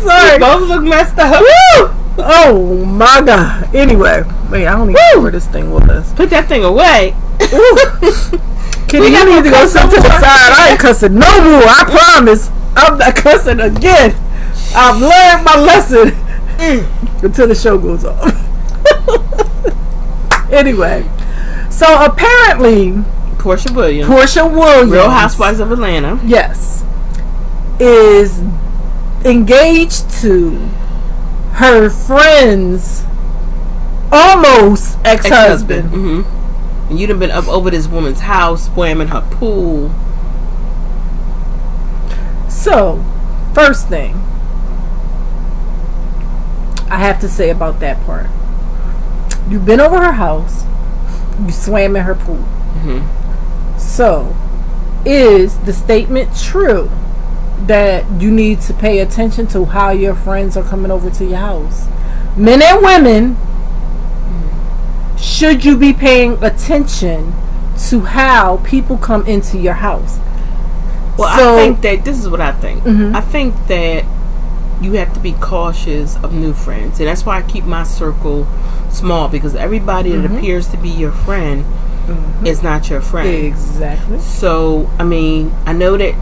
S2: Sorry.
S3: Both look messed up.
S2: Woo! Oh my God. Anyway, wait, I don't even know where this thing was.
S3: Put that thing away.
S2: Kitty, you need to go sit to the side. I ain't cussing no more. I promise. I'm not cussing again. I've learned my lesson until the show goes off. Anyway, so apparently
S3: Portia Williams.
S2: Portia Williams,
S3: Real Housewives of Atlanta.
S2: yes, is engaged to her friend's almost ex-husband.
S3: Mm-hmm. And you done been up over this woman's house, swimming her pool.
S2: So First thing I have to say about that part. You've been over her house. You swam in her pool. So, is the statement true that you need to pay attention to how your friends are coming over to your house? Men and women, should you be paying attention to how people come into your house?
S3: Well,
S2: So-
S3: I think that this is what I think.
S2: Mhm.
S3: I think that you have to be cautious of new friends, and that's why I keep my circle small, because everybody that appears to be your friend is not your friend.
S2: Exactly.
S3: So, I mean, I know that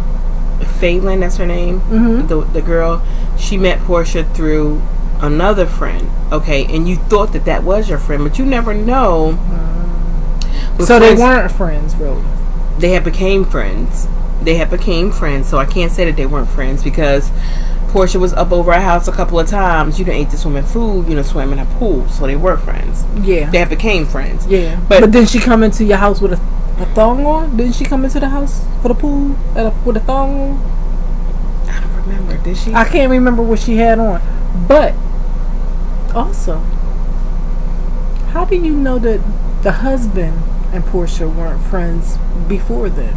S3: Phelan, that's her name, the girl, she met Portia through another friend, okay, and you thought that that was your friend, but you never know. With
S2: So they
S3: friends-
S2: weren't friends, really.
S3: they have became friends. So I can't say that they weren't friends, because Portia was up over our house a couple of times. You done ate this woman food, swam in her pool, so they were friends.
S2: Yeah.
S3: They have became friends.
S2: Yeah.
S3: But-
S2: But didn't she come into your house with a thong on? Didn't she come into the house for the pool with a thong on?
S3: I don't remember. Did she?
S2: I can't remember what she had on. But also, how do you know that the husband and Portia weren't friends before then?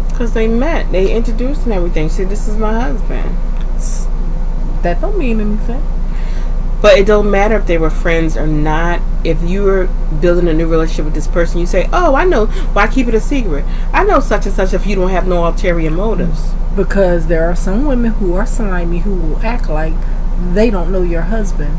S3: Because they met. They introduced and everything. She said, "This is my husband."
S2: That don't mean anything.
S3: But it don't matter if they were friends or not. If you're building a new relationship with this person, you say, "Oh, I know. Why keep it a secret? I know such and such." If you don't have no ulterior motives.
S2: Because there are some women who are slimy who will act like they don't know your husband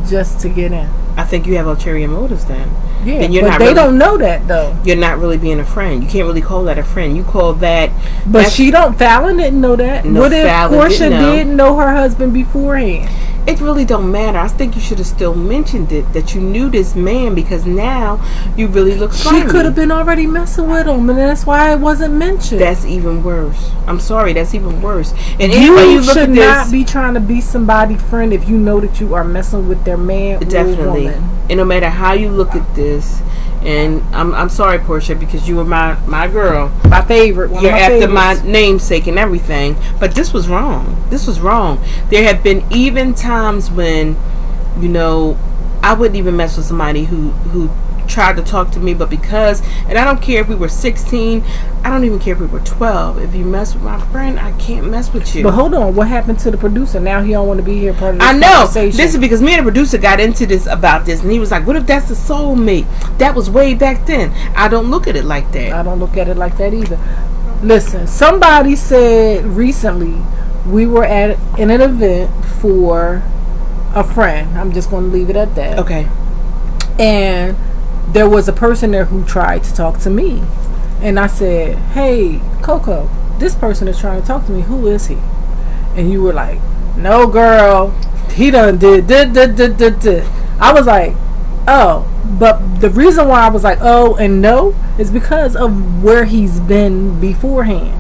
S2: just to get in.
S3: I think you have ulterior motives then.
S2: Yeah,
S3: Then you're
S2: but
S3: not
S2: they
S3: really-
S2: don't know that though.
S3: You're not really being a friend. You can't really call that a friend. You call that.
S2: But
S3: that's-
S2: she don't. Fallon didn't know that.
S3: No,
S2: What if
S3: Fallon
S2: Portia
S3: didn't know.
S2: did know her husband beforehand?
S3: It really don't matter. I think you should have still mentioned it, that you knew this man, because now you really look
S2: She
S3: slimy.
S2: could have been already messing with him, and that's why it wasn't mentioned.
S3: That's even worse. I'm sorry, that's even worse. And
S2: you
S3: anyway, you look
S2: should
S3: at this,
S2: not be trying to be somebody's friend if you know that you are messing with their man or
S3: definitely.
S2: woman.
S3: And no matter how you look at this, and I'm sorry, Portia, because you were my girl.
S2: My favorite. One
S3: You're
S2: of my
S3: after
S2: favorites.
S3: my namesake and everything, but this was wrong. This was wrong. There have been even times when, I wouldn't even mess with somebody who tried to talk to me, but because, and I don't care if we were 16, I don't even care if we were 12. If you mess with my friend, I can't mess with you.
S2: But hold on, what happened to the producer? Now he don't want to be here part of this
S3: I know.
S2: conversation.
S3: This is because me and the producer got into this about this, and he was like, "What if that's the soulmate? That was way back then." I don't look at it like that.
S2: I don't look at it like that either. Listen, somebody said recently we were in an event for a friend. I'm just going to leave it at that.
S3: Okay.
S2: And there was a person there who tried to talk to me. And I said, "Hey, CoCo, this person is trying to talk to me. Who is he?" And you were like, "No, girl. He done did. I was like, "Oh." But the reason why I was like, "Oh," and "no" is because of where he's been beforehand.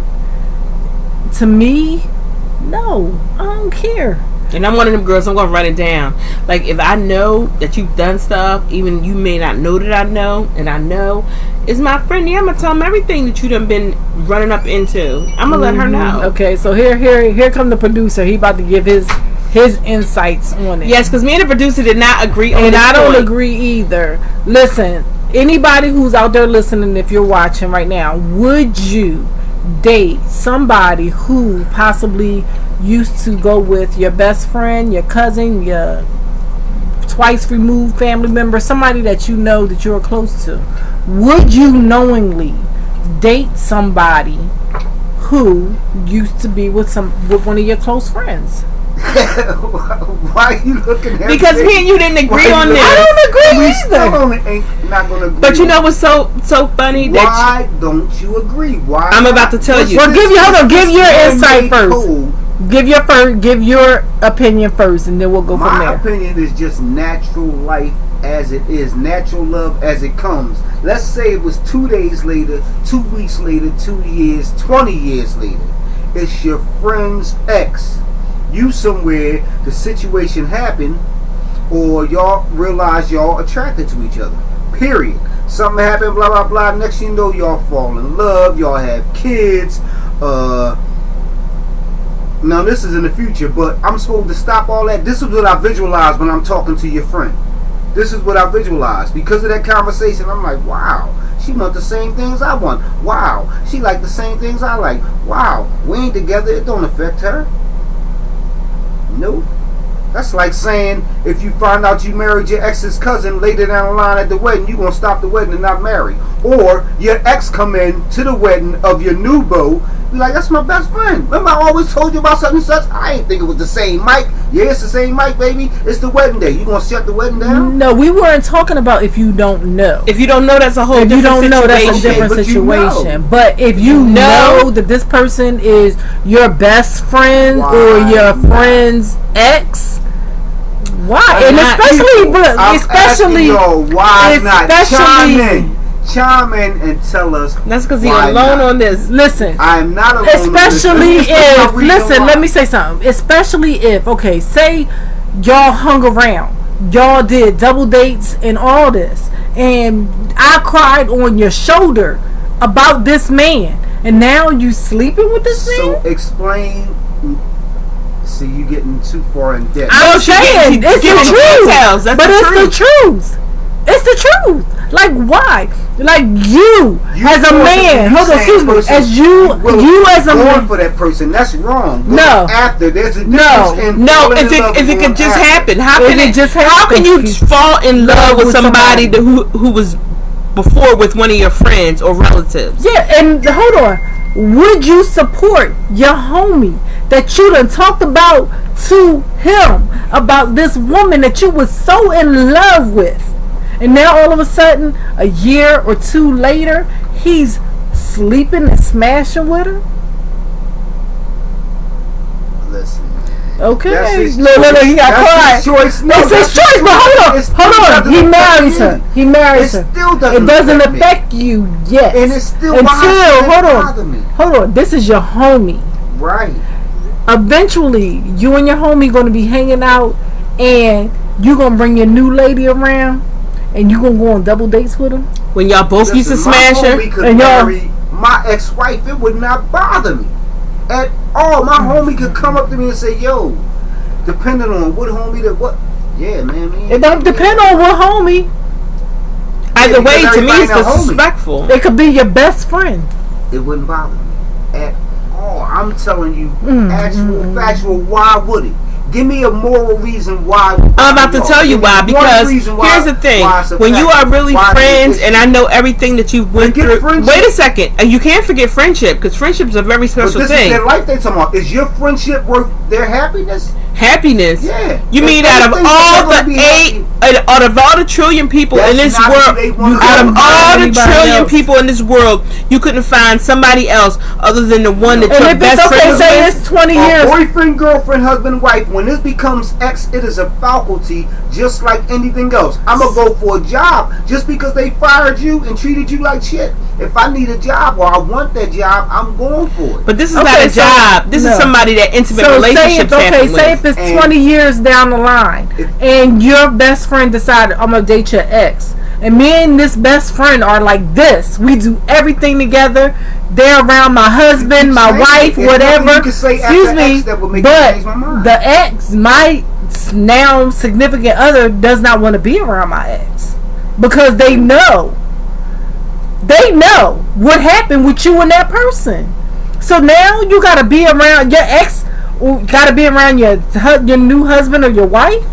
S2: To me, no. I don't care.
S3: And I'm one of them girls, I'm going to run it down. Like, if I know that you've done stuff, even you may not know that I know, and I know, it's my friend, yeah, I'm going to tell him everything that you done been running up into. I'm going to let her know.
S2: Okay, so here come the producer. He about to give his insights on it.
S3: Yes, because me and the producer did not agree on
S2: And
S3: this
S2: I don't
S3: point.
S2: agree either. Listen, anybody who's out there listening, if you're watching right now, would you date somebody who possibly used to go with your best friend, your cousin, your twice removed family member, somebody that you know that you're close to? Would you knowingly date somebody who used to be with one of your close friends?
S1: Why are you looking at
S3: Because me and you didn't agree on this.
S2: I don't agree
S1: We
S2: either.
S1: still ain't not gonna agree.
S3: But you know what's so funny?
S1: Why don't you agree? Why?
S3: I'm about to tell you.
S2: Well, give your insight first.
S1: Code.
S2: Give your opinion first, and then we'll go from
S1: My
S2: there.
S1: opinion is just natural life as it is, natural love as it comes. Let's say it was 2 days later, 2 weeks later, 2 years, 20 years later. It's your friend's ex. You somewhere, the situation happened, or y'all realize y'all attracted to each other. Period. Something happened, blah blah blah. Next thing you know, y'all fall in love. Y'all have kids. Now this is in the future, but I'm supposed to stop all that. This is what I visualize when I'm talking to your friend. This is what I visualize. Because of that conversation, I'm like, wow, she want the same things I want. Wow, she like the same things I like. Wow, we ain't together, it don't affect her. Nope. That's like saying if you find out you married your ex's cousin later down the line at the wedding, you gonna stop the wedding and not marry. Or your ex come in to the wedding of your new beau, be like, that's my best friend. Remember I always told you about such and such? I ain't think it was the same mic. Yeah, it's the same mic, baby. It's the wedding day. You gonna shut the wedding down?
S2: No, we weren't talking about if you don't know.
S3: If you don't know, that's a whole
S2: If you
S3: different
S2: don't know, that's a
S3: situation.
S2: different
S1: but you know.
S2: situation. But if you know that this person is your best friend or your friend's ex, why? And especially,
S1: why not chime in and tell us?
S3: That's because he's alone on this.
S2: Listen,
S1: I'm not alone.
S2: especially
S1: on this.
S2: if, listen, let me say something. Especially if, okay, say y'all hung around, y'all did double dates and all this, and I cried on your shoulder about this man, and now you sleeping with this man?
S1: So explain. See, you getting too far in depth.
S2: I'm saying it's the truth, but it's the truth. It's the truth. Like why? Like you as a man. Hold on, excuse me. As you as a man
S1: for that person. That's wrong.
S2: No.
S1: After there's a difference in
S3: if it could just happen, how can you fall in love with somebody who was before with one of your friends or relatives?
S2: Yeah, and hold on. Would you support your homie that you done talked about to him about this woman that you was so in love with, and now all of a sudden, a year or two later, he's sleeping and smashing with her?
S1: Listen.
S2: Okay.
S1: No,
S2: he got quiet. It's his choice, but hold on. He marries her. He marries her. It doesn't affect you yet.
S1: And it's still
S2: hold on. This is your homie.
S1: Right.
S2: Eventually, you and your homie going to be hanging out, and you going to bring your new lady around, and you going to go on double dates with him?
S3: When y'all both used to smash her?
S1: And marry my ex-wife, it would not bother me at all. My homie could come up to me and say, yo, depending on what homie that what, yeah, man.
S2: It don't depend on what homie.
S3: Either way, to me, it's disrespectful.
S2: It could be your best friend.
S1: It wouldn't bother me at all. I'm telling you, actual, factual, why would it? Give me a moral reason why.
S3: I'm about to tell you why. Because here's the thing: when you are really friends, and I know everything that you went through. Wait a second, you can't forget friendship, because friendship is a very special
S1: thing.
S3: Is
S1: their life they talking about. Is your friendship worth their happiness?
S3: Happiness.
S1: Yeah.
S3: You mean out of all the trillion people in this world, out of all the trillion people in this world, you couldn't find somebody else other than the one that your best friend was with?
S2: Say it's 20 years.
S1: Boyfriend, girlfriend, husband, wife. When this becomes ex, it is a faculty just like anything else. I'm gonna go for a job just because they fired you and treated you like shit. If I need a job or I want that job, I'm going for it.
S3: But this is not a job. This is somebody that intimate relationships happen with.
S2: Say if it's 20 years down the line and your best friend decided, I'm gonna date your ex, and me and this best friend are like this. We do everything together. They're around my husband, my wife, whatever. Excuse me, but the ex, my now significant other, does not want to be around my ex because they know what happened with you and that person. So now you gotta be around your ex, or gotta be around your new husband or your wife.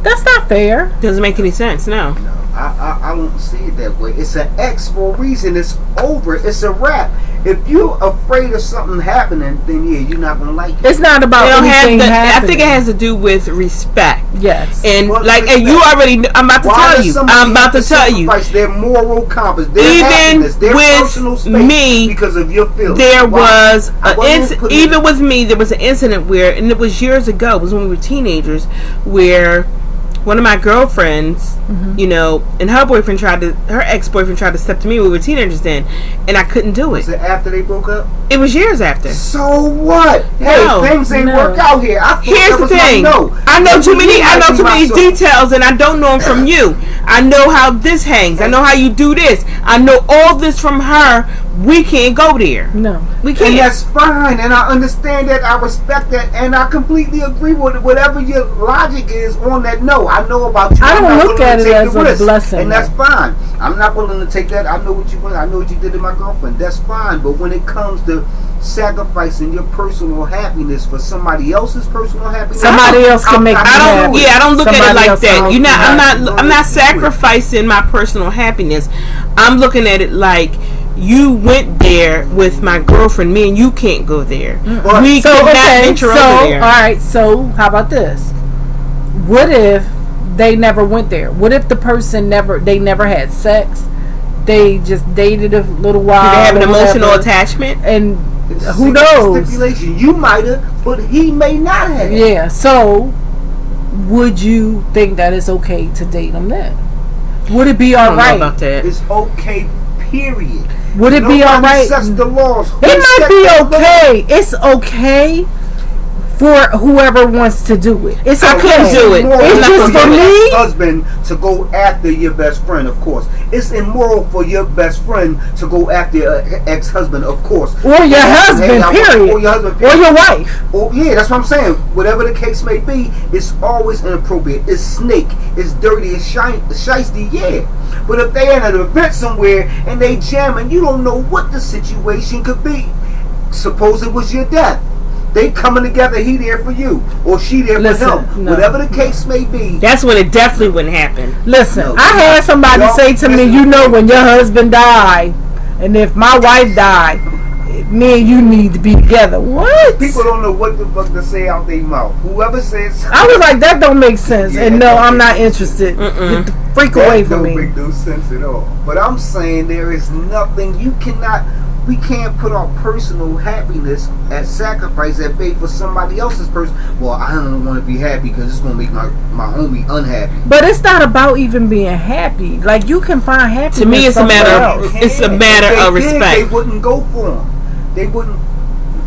S2: That's not fair.
S3: Doesn't make any sense. No.
S1: I won't see it that way. It's an X for a reason. It's over. It's a wrap. If you're afraid of something happening, then yeah, you're not gonna like it.
S2: It's not about anything happening.
S3: I think it has to do with respect.
S2: Yes.
S3: And and you already. I'm about to tell you. I'm about to tell you.
S1: Their moral compass, their happiness, their personal space because of your feelings.
S3: There was even with me, there was an incident where, and it was years ago. It was when we were teenagers, where one of my girlfriends, you know, and her ex-boyfriend tried to step to me. We were teenagers then, and I couldn't do it.
S1: Was it after they broke up?
S3: It was years after.
S1: So what? Hey, things ain't work out here.
S3: Here's the thing. I know too many details, and I don't know them from you. I know how this hangs. I know how you do this. I know all this from her, we can't go there.
S2: No.
S3: We
S1: And
S3: can't.
S1: that's fine, and I understand that, I respect that, and I completely agree with whatever your logic is on that. No, I know about you.
S2: I
S1: I'm
S2: don't
S1: not
S2: look
S1: willing
S2: at
S1: to
S2: it
S1: take
S2: as
S1: the
S2: a
S1: risk,
S2: blessing,
S1: and that's fine. I'm not willing to take that. I know what you want. I know what you did to my girlfriend. That's fine. But when it comes to sacrificing your personal happiness for somebody else's personal happiness,
S2: Somebody else can make you happy.
S3: Yeah, I don't look at it
S2: Somebody
S3: like
S2: else
S3: that.
S2: can
S3: You're
S2: make
S3: not.
S2: you
S3: I'm not
S1: happy.
S3: sacrificing my personal happiness. I'm looking at it like you went there with my girlfriend. Me and you can't go there. We
S2: So
S3: could not venture over there.
S2: all right. So how about this? What if they never went there? What if the person never had sex? They just dated a little while.
S3: Do they have an
S2: or
S3: emotional
S2: whatever,
S3: attachment?
S2: and
S1: It's a
S2: who
S1: single
S2: knows?
S1: Stipulation. You might have, but he may not have.
S2: Yeah. So would you think that it's okay to date them then? Would it be
S3: I
S2: all
S3: don't know
S2: right?
S3: about that.
S1: It's okay. Period.
S2: Would it be all right?
S1: Sets the laws. Who
S2: It might
S1: set
S2: be
S1: the laws?
S2: okay. It's okay for whoever wants to do it. It's
S3: I
S2: okay.
S3: couldn't do it.
S1: Immoral
S2: It's just
S1: your
S2: for me.
S1: husband to go after your best friend, of course. It's immoral for your best friend to go after your ex-husband, of course.
S2: Or your husband, period.
S1: Or your husband,
S2: Or
S1: period.
S2: your wife.
S1: Oh, yeah, that's what I'm saying. Whatever the case may be, it's always inappropriate. It's snake. It's dirty. It's shiesty. Yeah. But if they at an event somewhere and they jamming, you don't know what the situation could be. Suppose it was your death. They coming together. He there for you, or she there
S2: Listen,
S1: for him.
S2: no.
S1: Whatever the case may be.
S3: That's when it definitely wouldn't happen.
S2: Listen,
S1: No,
S2: I had somebody
S1: y'all-
S2: say to me,
S1: listen.
S2: you know, when your husband died, and if my wife died, me and you need to be together. What?
S1: People don't know what the fuck to say out their mouth. Whoever says
S2: I was like, that don't make sense.
S1: Yeah,
S2: And
S1: that
S2: no,
S1: don't
S2: I'm
S1: make
S2: not
S1: sense.
S2: interested.
S3: Mm-mm.
S2: Get the freak
S1: that
S2: away from
S1: don't
S2: me.
S1: make no sense at all. But I'm saying there is nothing we can't put our personal happiness at sacrifice at bait for somebody else's person. Well, I don't want to be happy because it's going to make my homie unhappy.
S2: But it's not about even being happy. Like, you can find happiness
S3: To me, it's a matter
S2: somewhere
S3: of-
S2: else.
S3: It's a matter
S1: If they
S3: of
S1: did,
S3: respect.
S1: They wouldn't go for him. They wouldn't.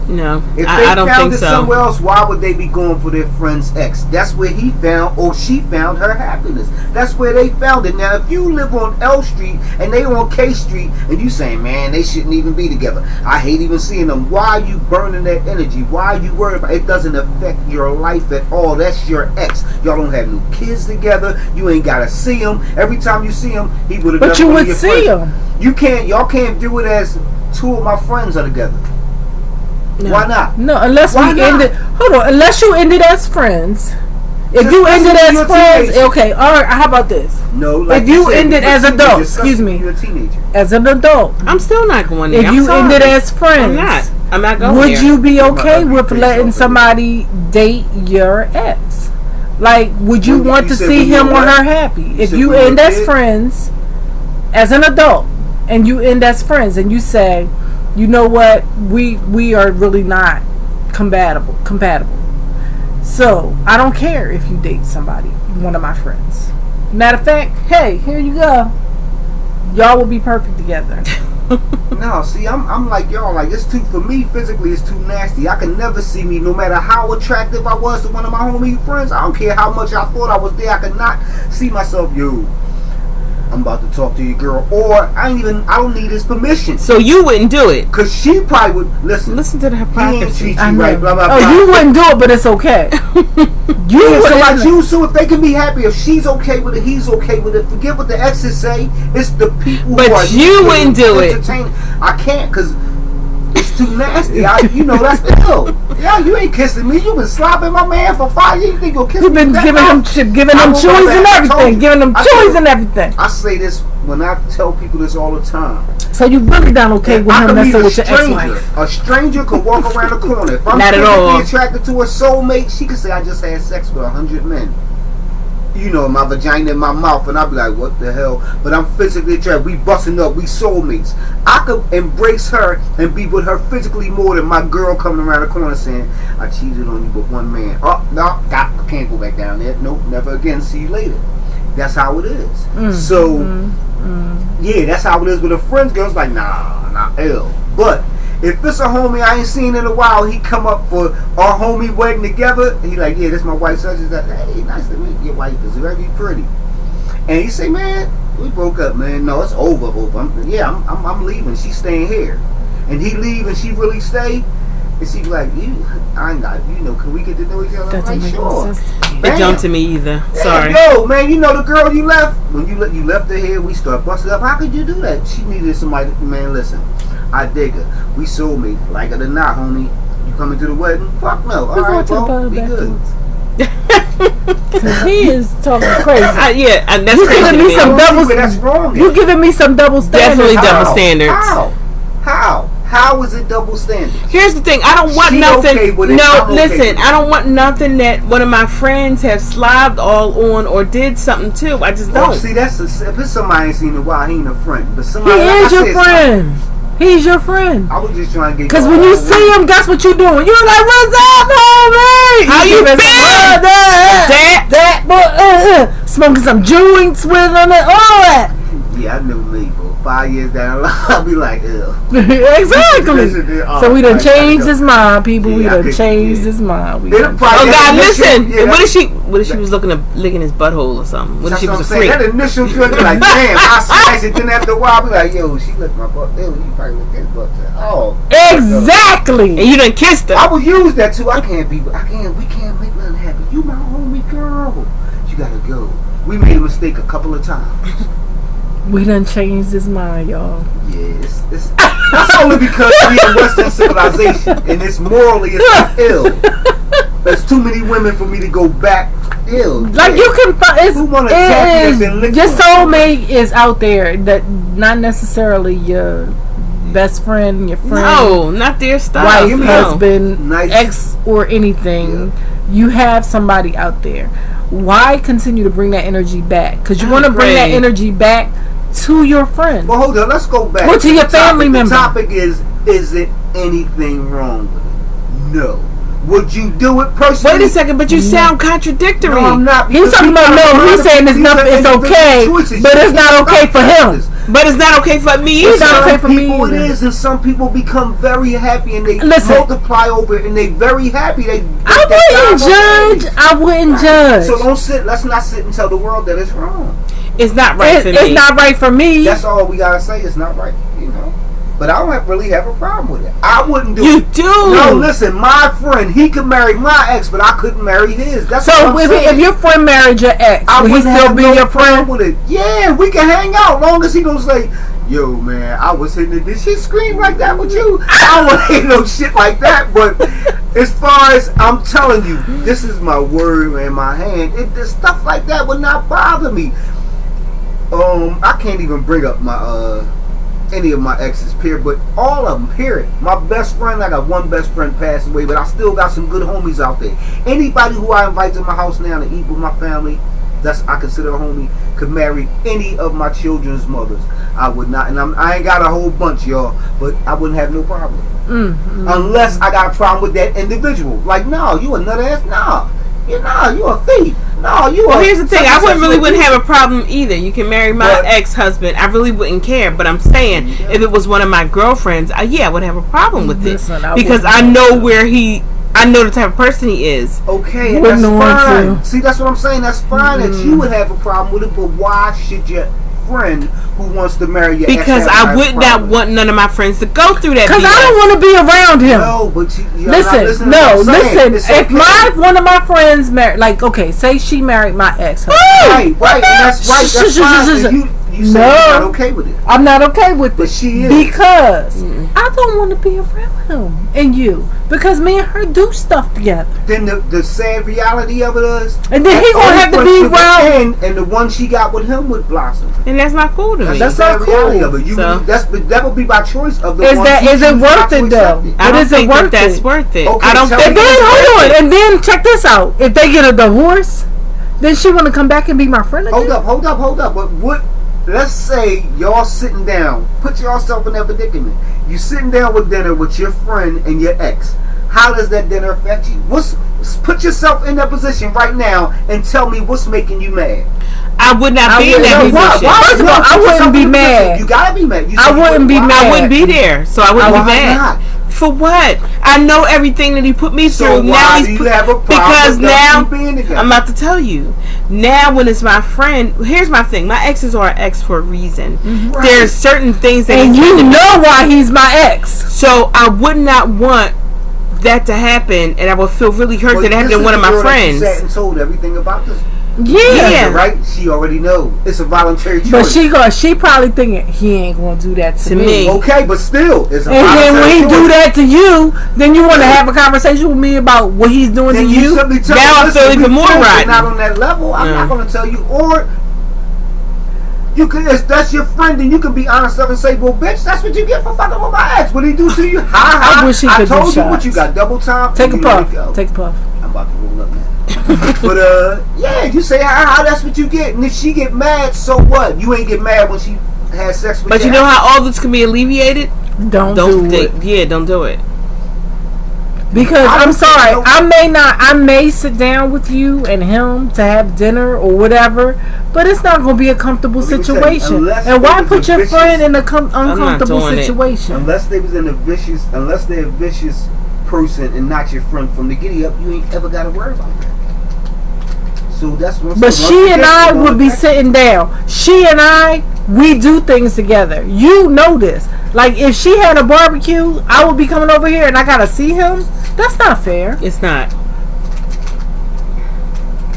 S3: No,
S1: If they
S3: I don't
S1: found
S3: think
S1: it
S3: so.
S1: somewhere else, why would they be going for their friend's ex? That's where he found, or she found, her happiness. That's where they found it. Now, if you live on L Street and they on K Street, and you saying, man, they shouldn't even be together. I hate even seeing them. Why are you burning that energy? Why are you worried about it? It doesn't affect your life at all. That's your ex. Y'all don't have no kids together. You ain't gotta see him. Every time you see him, he would have.
S2: But you would see him.
S1: Y'all can't do it as two of my friends are together.
S3: No.
S1: Why not?
S2: No, unless
S1: Why
S2: we
S1: not?
S2: ended. Hold on, unless you ended as friends. If
S1: Just
S2: you
S1: listen
S2: ended
S1: to
S2: as
S1: your
S2: friends,
S1: teenager.
S2: okay. All right. How about this?
S1: No, like
S2: If you
S1: said,
S2: ended
S1: you're a
S2: as
S1: teenager.
S2: adults,
S1: Stop-
S2: excuse me.
S1: You're a teenager.
S2: As an adult,
S3: I'm still not going there.
S2: if
S3: I'm
S2: you
S3: sorry.
S2: ended as friends,
S3: I'm not going
S2: would
S3: there.
S2: you be
S1: You're
S2: okay
S1: my
S2: with
S1: ugly
S2: letting
S1: face
S2: somebody date your ex? Like, would you
S1: When
S2: want
S1: you
S2: to
S1: said
S2: see
S1: when you
S2: him
S1: were
S2: or
S1: what?
S2: her happy? If
S1: said
S2: you
S1: when you
S2: end
S1: were a
S2: as
S1: kid?
S2: friends, as an adult, and you end as friends, and you say, you know what, we are really not compatible. So I don't care if you date somebody, one of my friends. Matter of fact, hey, here you go. Y'all will be perfect together.
S1: No, see, I'm like y'all. Like, it's too, for me physically, it's too nasty. I can never see me, no matter how attractive I was to one of my homie friends. I don't care how much I thought I was there. I could not see myself. Yo, I'm about to talk to your girl, or I don't need his permission.
S3: So you wouldn't do it.
S1: Cause she probably would listen.
S3: Listen to the
S1: He ain't
S3: hypocrisy.
S1: treat
S2: I
S1: you
S2: know.
S1: right. Blah blah blah.
S2: Oh, you wouldn't do it, but it's okay. You
S1: Yeah, so like
S2: wouldn't.
S1: you, so if they can be happy, if she's okay with it, he's okay with it. Forget what the exes say. It's the people
S3: But
S1: who are
S3: you wouldn't do it.
S1: entertaining. I can't because it's too nasty. That's ill. Yeah, you ain't kissing me. You been slopping my man for 5 years. You think you'll kiss
S2: You've
S1: me?
S2: been
S1: back?
S2: giving him
S1: I will go
S2: chews
S1: back.
S2: and
S1: I told
S2: everything,
S1: you.
S2: giving them
S1: I
S2: chews
S1: told-
S2: and everything.
S1: I say this when I tell people this all the time.
S2: So you really not okay with
S1: I
S2: him
S1: could
S2: messing
S1: meet
S2: with
S1: a
S2: your
S1: stranger.
S2: ex-wife?
S1: A stranger could walk around the corner. If I'm
S3: Not at
S1: physically
S3: all.
S1: attracted to a soulmate, she could say, I just had sex with 100 men. You know, my vagina in my mouth, and I'll be like, what the hell? But I'm physically attracted. We busting up. We soulmates. I could embrace her and be with her physically more than my girl coming around the corner saying, I cheated on you with one man. Oh, no, I can't go back down there. Nope, never again. See you later. That's how it is. So, yeah, that's how it is with a friend's girl. It's like, nah, ill. But if it's a homie I ain't seen in a while, he come up for our homie wedding together. He like, yeah, this my wife. Such as that. Hey, nice to meet your wife. Is very pretty. And he say, man, We broke up, man. No, it's over. I'm leaving. She's staying here, and he leave, and she really stay. And she be like, I ain't got, can we get to know each other?
S2: That
S1: I'm like, sure.
S3: It don't to me either. Sorry.
S1: Yo, man, the girl you left when you left her here. We start busting up. How could you do that? She needed somebody. Man, listen, I dig her. We soulmates. Like it or not, homie. You coming to the wedding? Fuck no. All right, bro. Be good.
S2: He is talking crazy.
S3: And that's
S2: You
S3: crazy.
S2: giving me some double.
S1: That's wrong.
S2: You giving me some double standards?
S3: Definitely double standards.
S1: How is it double standards?
S3: Here's the thing. I don't want nothing.
S1: Okay with it.
S3: No,
S1: Okay
S3: listen. I don't want nothing that one of my friends have slobbed all on or did something to. I just don't.
S1: See, if it's somebody I ain't seen in a while, he ain't a friend. But somebody
S2: He is your friend. He's your friend.
S1: I was just trying to get.
S2: Because when you see him, guess what you doing? You're like, "What's up, homie?
S3: How you been?
S2: That, smoking some joints with him and all that."
S1: Yeah, I knew me, bro. 5 years down the line, I'll be like, ew.
S2: Exactly. So we done changed his mind, people.
S1: Yeah,
S2: We done changed his mind.
S3: Oh God, listen! What if she was licking his butthole or something? What if she was a freak?
S1: That initial drink, like, damn, I smash it. Then after a while, I'll be like, yo, she licked my butt. Ew, you probably licked his butt. Oh,
S2: exactly.
S3: And you done kissed her.
S1: I would use that too. We can't make nothing happen. You my homie girl. You gotta go. We made a mistake a couple of times.
S2: We done changed his mind, y'all.
S1: Yeah, it's only because we in Western civilization and it's morally ill. There's too many women for me to go back ill.
S2: Like you can find
S1: Who wanna tap you and lick
S2: your
S1: you?
S2: soulmate is out there, that not necessarily your best friend, your friend,
S3: No, not their style.
S2: wife,
S3: No.
S2: husband,
S1: Nice.
S2: ex, or anything. You have somebody out there. Why continue to bring that energy back? Because you want to bring that
S3: agree.
S2: energy back to your friend.
S1: Well, hold on. Let's go back.
S2: Or to your
S1: The
S2: family member.
S1: The topic is it anything wrong with it? No. Would you do it personally?
S3: Wait a second, but you sound contradictory.
S1: No, I'm not.
S2: He's talking about no. He's saying it's not. It's okay, but it's not okay for him.
S3: But it's not okay for me
S2: It's
S3: either.
S2: not okay for me
S1: People it
S2: either.
S1: is, and some people become very happy and they
S2: Listen.
S1: multiply over it and they very happy.
S2: I wouldn't judge. I wouldn't judge.
S1: So don't sit. Let's not sit and tell the world that it's wrong.
S3: It's not right for me.
S2: It's not right for me.
S1: That's all we gotta say. It's not right, But I don't really have a problem with it. I wouldn't do
S3: You
S1: it.
S3: do.
S1: No, listen. My friend, he could marry my ex, but I couldn't marry his. That's what
S2: So
S1: I'm saying.
S2: if your friend married your ex,
S1: I
S2: would he
S1: wouldn't
S2: still
S1: have
S2: be
S1: no
S2: your
S1: problem
S2: friend?
S1: with it. Yeah, we can hang out long as he gonna say, "Yo, man, I was hitting it. Did she scream like that with you?" I don't want to hear no shit like that. But as far as I'm telling you, this is my word in my hand. This stuff like that would not bother me. I can't even bring up my any of my exes, period, but all of them, period. My best friend, I got one best friend passed away, but I still got some good homies out there. Anybody who I invite to my house now to eat with my family, I consider a homie, could marry any of my children's mothers. I would not, and I ain't got a whole bunch, y'all, but I wouldn't have no problem. Unless I got a problem with that individual. Like, no, you a nut ass, no. You a thief. No, you.
S3: Well, here's the thing. I wouldn't have a problem either. You can marry my ex-husband. I really wouldn't care. But I'm saying, if it was one of my girlfriends, I would have a problem with it because I know I know the type of person he is.
S1: Okay, and that's fine. See, that's what I'm saying. That's fine that you would have a problem with it. But why should your friend who wants to marry your ex
S3: because I would not want none of my friends to go through that.
S2: Because I don't want to be around him.
S1: No, but
S2: listen. If one of my friends married, like, okay, say she married my ex.
S1: Right, and that's right. That's fine. You say you're not okay with it.
S2: I'm not okay with it.
S1: But she is.
S2: Because I don't want to be around him and you. Because me and her do stuff together.
S1: Then the sad reality of it is,
S2: and then he gonna have to be around,
S1: and the one she got with him would blossom.
S3: And that's not cool to me.
S1: That's not cool. Reality of it. That would be by choice of the one.
S2: Is it worth it though?
S3: I don't think that's worth it.
S1: Okay,
S3: I don't think.
S2: And then hold on, and then check this out. If they get a divorce, then she want to come back and be my friend again.
S1: Hold up. But what? Let's say y'all sitting down. Put yourself in that predicament. You sitting down with dinner with your friend and your ex. How does that dinner affect you? Put yourself in that position right now and tell me what's making you mad.
S3: I would not be in that position.
S2: First of all, I wouldn't be mad.
S1: You gotta be mad.
S2: I wouldn't be mad.
S3: I wouldn't be there, so I wouldn't be mad. For what? I know everything that he put me
S1: So
S3: through.
S1: why
S3: Now
S1: do
S3: he's
S1: you have a problem
S3: because
S1: with
S3: now
S1: them being together?
S3: I'm about to tell you. Now when it's my friend, here's my thing. My exes are ex for a reason.
S1: Right.
S3: There's certain things that
S2: And
S3: he
S2: you
S3: did.
S2: know why he's my ex.
S3: So I would not want that to happen, and I would feel really hurt that it happened to one of my friends.
S1: Sat and told everything about this.
S3: Yeah.
S1: Right? She already know. It's a voluntary choice.
S2: But she probably thinking he ain't gonna do that to me.
S1: Okay, but still, it's a
S2: And
S1: voluntary
S2: then when he
S1: choice.
S2: do that to you, then you want to have a conversation with me about what he's doing
S1: Then
S2: to you.
S1: simply tell
S3: Now
S1: him,
S3: I
S1: listen,
S3: feel even
S1: we
S3: more
S1: friends,
S3: rotten.
S1: but not on that level. I'm not going to tell you. Or you can, if that's your friend, then you can be honest enough and say, well, bitch, that's what you get for fucking with my ex. What did he do to you? Ha ha.
S2: I wish he could do
S1: told you what
S2: shots.
S1: you got. Double time.
S2: Take a
S1: and you let it
S2: puff.
S1: go.
S2: Take a puff.
S1: I'm about to roll up now. But yeah, you say ha, that's what you get, and if she get mad, so what? You ain't get mad when she had sex with you.
S3: But you know how all this can be alleviated?
S2: Don't do it.
S3: Yeah, don't do it.
S2: Because
S1: I
S2: I'm
S1: don't think
S2: sorry,
S1: so.
S2: I may sit down with you and him to have dinner or whatever, but it's not going to be a comfortable
S1: Let me tell you,
S2: situation.
S1: unless
S2: And why
S1: it was
S2: put
S1: a
S2: your
S1: vicious-
S2: friend in an uncomfortable
S3: doing it.
S2: situation?
S1: Unless they're a vicious person and not your friend from the giddy up, you ain't ever got to worry about that. So that's what.
S2: But she and I would be sitting down. She and I, we do things together. You know this. Like if she had a barbecue, I would be coming over here and I gotta see him. That's not fair.
S3: It's not.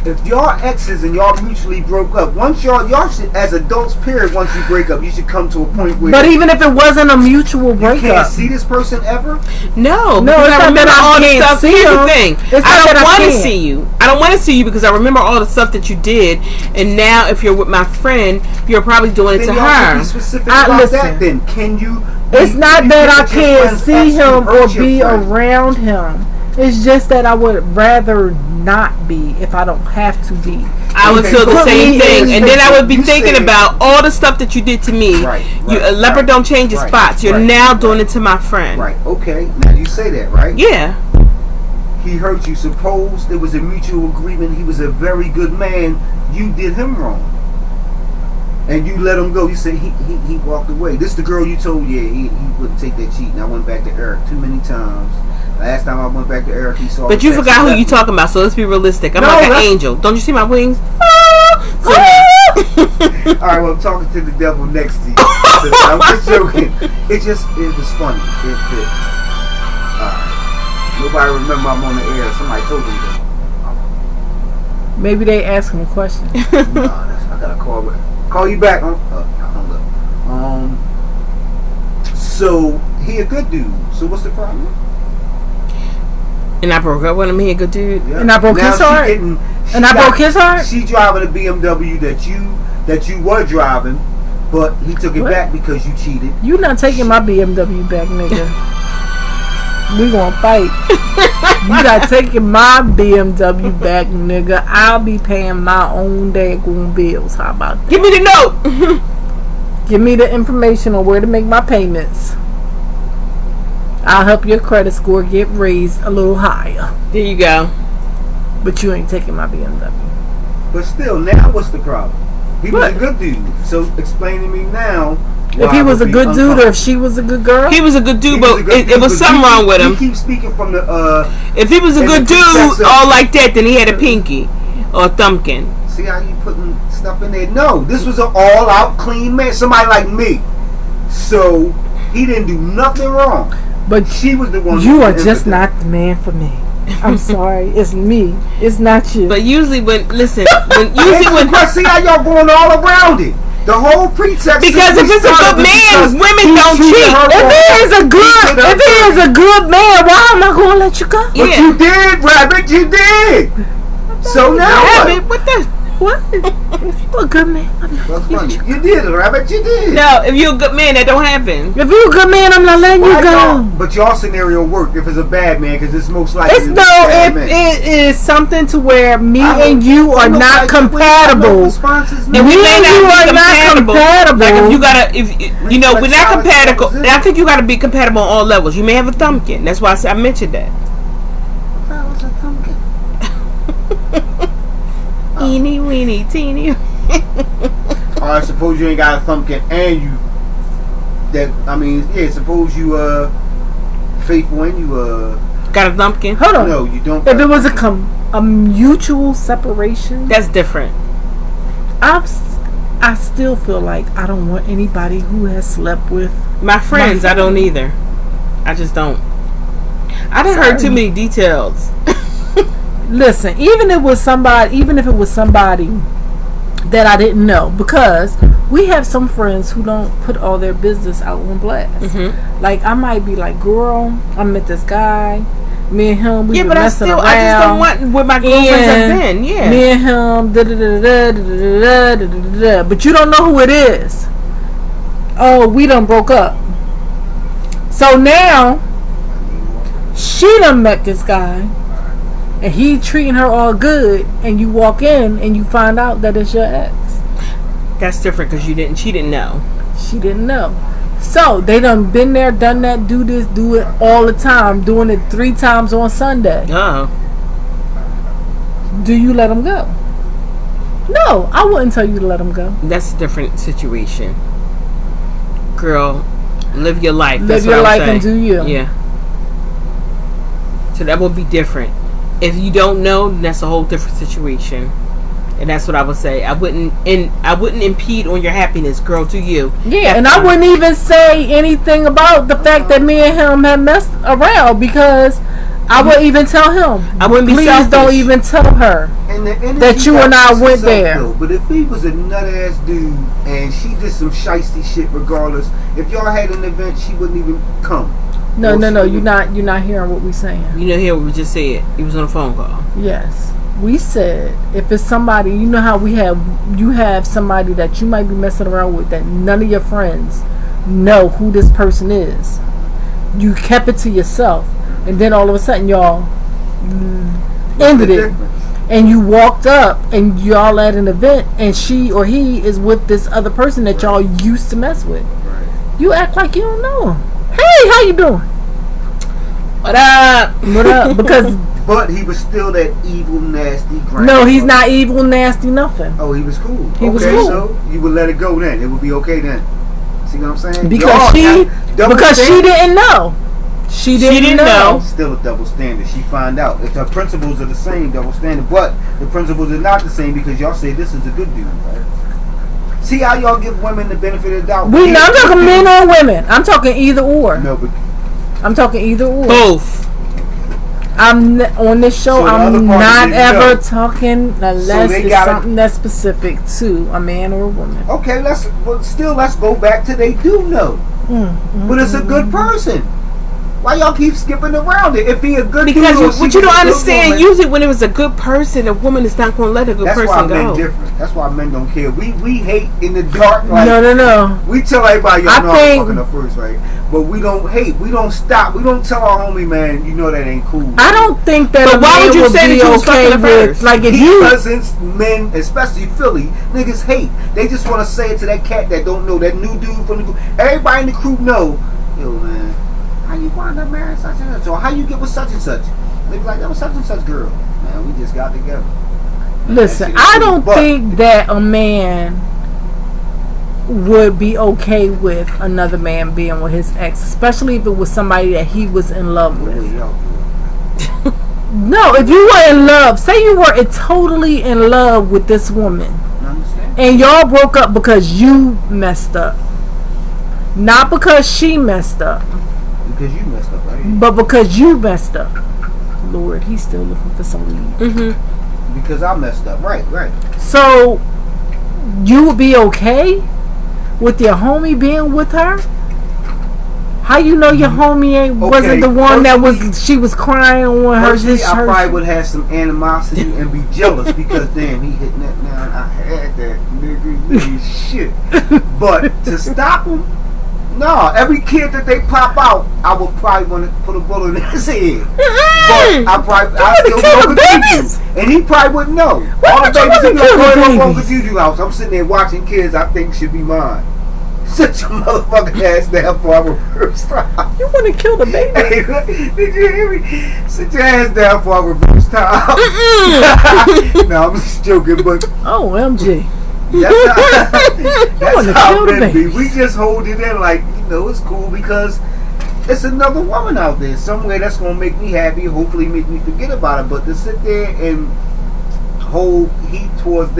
S1: If y'all exes and y'all mutually broke up, once y'all should, as adults, period, once you break up, you should come to a point where.
S2: But even if it wasn't a mutual
S1: you
S2: breakup,
S1: can't see this person ever.
S3: No,
S2: No,
S3: because
S2: it's
S3: I
S2: not
S3: remember
S2: that I
S3: all the
S2: can't
S3: stuff.
S2: see
S3: Here's
S2: him.
S3: the thing.
S2: It's not
S3: I
S2: that
S3: don't
S2: I
S3: want to
S2: can't.
S3: see you. I don't want to see you because I remember all the stuff that you did. And now, if you're with my friend, you're probably doing it
S1: Then
S3: to
S1: y'all should
S3: her.
S1: be specific
S2: I-
S1: about
S2: listen.
S1: that. Then can you?
S2: it's not
S1: you
S2: that I
S1: think your
S2: can't
S1: friend's
S2: see
S1: ex
S2: him
S1: hurt
S2: or
S1: your
S2: be
S1: friend?
S2: around him. It's just that I would rather not be if I don't have to be.
S3: I would
S1: Okay,
S3: feel the
S1: put
S3: same
S1: me
S3: thing,
S1: in
S3: and then I would be
S1: you
S3: thinking
S1: said-
S3: about all the stuff that you did to me.
S1: Right,
S3: You,
S1: right,
S3: a leopard
S1: right,
S3: don't change his
S1: right,
S3: spots. You're
S1: right,
S3: now
S1: right.
S3: doing it to my friend.
S1: Right. Okay. Now you say that, right?
S3: Yeah.
S1: He hurt you. Suppose it was a mutual agreement. He was a very good man. You did him wrong, and you let him go. You say he walked away. This the girl you told, yeah, he wouldn't take that cheat. And I went back to Eric too many times. Last time I went back to Eric, he saw.
S3: But
S1: the
S3: you
S1: text
S3: forgot who
S1: and
S3: you
S1: left
S3: talking about, so let's be realistic. I'm
S1: No,
S3: like an
S1: that's-
S3: angel. Don't you see my wings?
S1: me. All right, well, I'm talking to the devil next to you. So I'm just joking. It was funny. It fit. All right. Nobody remember I'm on the air. Somebody told me that.
S2: Maybe they ask him a question.
S1: I gotta call you back. Hung up. So he a good dude. So what's the problem?
S3: And I broke up with him. He a good dude.
S1: Yeah.
S2: And I broke
S1: Now
S2: his
S1: she
S2: heart?
S1: getting- she
S2: And I
S1: got-
S2: broke his heart?
S1: She driving a BMW that you were driving, but he took it
S2: What?
S1: back because you cheated.
S2: You not taking my BMW back, nigga. We gonna fight. You not taking my BMW back, nigga. I'll be paying my own daggone bills. How about that?
S3: Give me the note.
S2: Give me the information on where to make my payments. I'll help your credit score get raised a little higher.
S3: There you go.
S2: But you ain't taking my BMW.
S1: But still, now what's the problem? He was
S2: What?
S1: a good dude. So explain to me now.
S2: If he was a good dude or if she was a good girl.
S3: He was a good dude,
S1: He
S3: but
S1: was a good
S3: it
S1: dude,
S3: was
S1: but
S3: something
S1: you
S3: wrong
S1: keep-
S3: with
S1: You
S3: him.
S1: keep speaking from the
S3: If he was a
S1: and
S3: good
S1: the context
S3: dude,
S1: of-
S3: all like that, then he had a pinky or a thumbkin.
S1: See how you putting stuff in there? No, this was an all-out clean man. Somebody like me. So he didn't do nothing wrong.
S2: But
S1: She was the one.
S2: you
S1: who
S2: are
S1: was
S2: just
S1: impotent.
S2: not the man for me. I'm sorry. It's me. It's not you.
S3: But usually when
S1: Answer the question. See how y'all going all around it. The whole pretext.
S3: Because
S1: is
S3: if it's a
S1: started
S3: good man,
S1: because
S3: women
S1: he
S3: don't
S1: treated
S3: cheat.
S1: her
S2: If
S1: wrong.
S2: he is a good, if he is a good man, why am I going to let you go?
S1: But
S3: Yeah.
S1: you did, Rabbit. You did. So now
S3: Rabbit,
S1: what?
S3: what the?
S2: What? If you a good man, I'm not
S1: That's
S2: letting
S1: funny.
S2: you go.
S1: You did, Rabbit. You did.
S3: No, if you're a good man, that don't happen.
S2: If you a good man, I'm not letting
S1: Why
S2: you
S1: y'all-
S2: go.
S1: But y'all scenario worked if it's a bad man because it's most likely.
S2: It's
S1: to be
S2: no,
S1: a bad
S2: if
S1: man.
S2: it is something to where me
S1: I
S2: and
S1: don't-
S2: you
S1: I
S2: are
S1: don't
S2: not
S1: like the way- I know
S2: compatible.
S1: responses
S3: And
S1: now.
S3: we
S2: Me
S3: may
S2: and
S3: not
S2: you
S3: be
S2: are not
S3: compatible.
S2: compatible.
S3: Like if you gotta, if you know, we're not compatible.
S1: Reflexology
S3: I think you gotta be compatible on all levels. You may have a thumbkin. That's why I mentioned that.
S1: That was a pumpkin.
S3: Eeny weeny teeny.
S1: Or suppose you ain't got a thumbkin and you. That I mean, yeah. Suppose you faithful and you
S3: Got a thumpkin?
S2: Hold on.
S1: no, you don't.
S2: If it was a mutual separation,
S3: That's different.
S2: I still feel like I don't want anybody who has slept with.
S3: My friends, I don't either. I just don't. I done heard too many details.
S2: Listen, even if it was somebody that I didn't know, because we have some friends who don't put all their business out on blast.
S3: Mm-hmm.
S2: Like I might be like, girl, I met this guy. Me and him, we
S3: Yeah,
S2: been
S3: but I
S2: messing around.
S3: just don't want what my girlfriends have been. Yeah.
S2: Me and him, da-da-da-da-da-da-da-da-da-da. But you don't know who it is. Oh, we done broke up. So now, she done met this guy, and he treating her all good, and you walk in and you find out that it's your ex.
S3: That's different because she didn't know.
S2: She didn't know. So they done been there, done that, do this, do it all the time, doing it 3 times on Sunday.
S3: Oh.
S2: Do you let him go? No, I wouldn't tell you to let him go.
S3: That's a different situation. Girl, live your life.
S2: Live
S3: That's
S2: your
S3: what
S2: life
S3: I'm
S2: and
S3: saying.
S2: do you.
S3: Yeah. So that would be different. If you don't know, then that's a whole different situation. And that's what I would say. I wouldn't impede on your happiness, girl. To you.
S2: Yeah, and I wouldn't even say anything about the fact that me and him had messed around, because I wouldn't even tell him.
S3: I wouldn't be
S2: Please
S3: selfish.
S2: don't even tell her
S1: And the energy
S2: that you and I
S1: got
S2: went
S1: itself,
S2: there.
S1: though. But if he was a nut ass dude and she did some shiesty shit, regardless, if y'all had an event, she wouldn't even come.
S2: No,
S1: Or
S2: no,
S1: she
S2: no.
S1: wouldn't-
S2: You're not hearing what we're saying.
S3: You know, here we just said he was on a phone call.
S2: Yes, we said if it's somebody, you know how you have somebody that you might be messing around with that none of your friends know who this person is. You kept it to yourself, and then all of a sudden y'all ended it, and you walked up and y'all at an event, and she or he is with this other person that y'all used to mess with.
S1: Right.
S2: You act like you don't know him. Hey, how you doing?
S3: What up?
S2: What up? Because
S1: But he was still that evil, nasty grandpa.
S2: no, he's not evil, nasty, nothing.
S1: Oh, he was cool.
S2: He was
S1: okay,
S2: cool.
S1: So you would let it go then. It would be okay then. See what I'm saying?
S2: Because
S1: Y'all got double
S2: she
S1: standard.
S2: didn't know. She didn't know.
S1: Still a double standard. She find out. If her principles are the same, double standard. But the principles are not the same because y'all say this is a good dude, right? See how y'all give women the benefit of the doubt?
S2: I'm talking men or women. I'm talking either or.
S1: No, but
S2: I'm talking either or.
S3: Both.
S2: I'm on this show.
S1: So the other
S2: I'm
S1: part
S2: not
S1: didn't
S2: ever
S1: know.
S2: talking unless
S1: they
S2: it's
S1: gotta-
S2: something that's specific to a man or a woman.
S1: okay, let's go back to they do know. But it's a good person. Why y'all keep skipping around it? If he a good
S3: Because
S1: dude, or
S3: what
S1: she
S3: you don't
S1: was a good
S3: understand,
S1: woman,
S3: usually when it was a good person, a woman is not going to let a good
S1: that's why
S3: person
S1: men
S3: go.
S1: different. That's why men don't care. We hate in the dark. Like,
S2: No.
S1: we tell everybody, y'all
S2: I
S1: know
S2: think-
S1: I'm fucking up first, right? But we don't hate. We don't stop. We don't tell our homie, man, you know that ain't cool.
S2: I don't think that
S3: But
S2: a
S3: why
S2: man
S3: would you say
S2: be
S3: that you was
S2: okay
S3: fucking
S2: with,
S3: first?
S2: like, if you
S1: Because men, especially Philly, niggas hate. They just want to say it to that cat that don't know, that new dude from the crew. Everybody in the crew know, yo, man, how you wind up marrying such and such? Or how you get with such and such? They be like, that was such and such girl. Man, we just got together.
S2: listen,
S1: That shit is
S2: I don't
S1: cool. But-
S2: think that a man would be okay with another man being with his ex, especially if it was somebody that he was in love
S1: Well,
S2: with.
S1: y'all do
S2: No, if you were in love, say you were totally in love with this woman,
S1: it. You understand?
S2: and y'all broke up because you messed up, not because she messed up,
S1: Because you messed up, right?
S2: but because you messed up. Lord, he's still looking for some weed.
S3: Mm-hmm.
S1: Because I messed up. Right.
S2: So you would be okay with your homie being with her? How you know your homie wasn't the one that she was crying on her?
S1: Personally, I probably would have some animosity and be jealous because damn, he hitting that now and I had that nigga shit. But to stop him, no. Every kid that they pop out, I would probably want to put a bullet in his head. But I still
S2: kill
S1: know
S2: the
S1: what
S2: babies?
S1: and he probably wouldn't know.
S2: Why
S1: All the
S2: would you
S1: babies
S2: wanna
S1: be like,
S2: kill the
S1: "Boy, I'm going
S2: babies?"
S1: to Juju house." I'm sitting there watching kids I think should be mine. Sit your motherfucking ass down before I reverse time.
S2: You want to kill the baby?
S1: Hey, did you hear me? Sit your ass down before I reverse time. No, I'm just joking, but
S2: Oh, MG.
S1: that's
S2: wanna
S1: how
S2: kill the
S1: men be.
S2: babies.
S1: We just hold it in like, it's cool because it's another woman out there somewhere that's gonna make me happy, hopefully make me forget about it. But to sit there and hold heat towards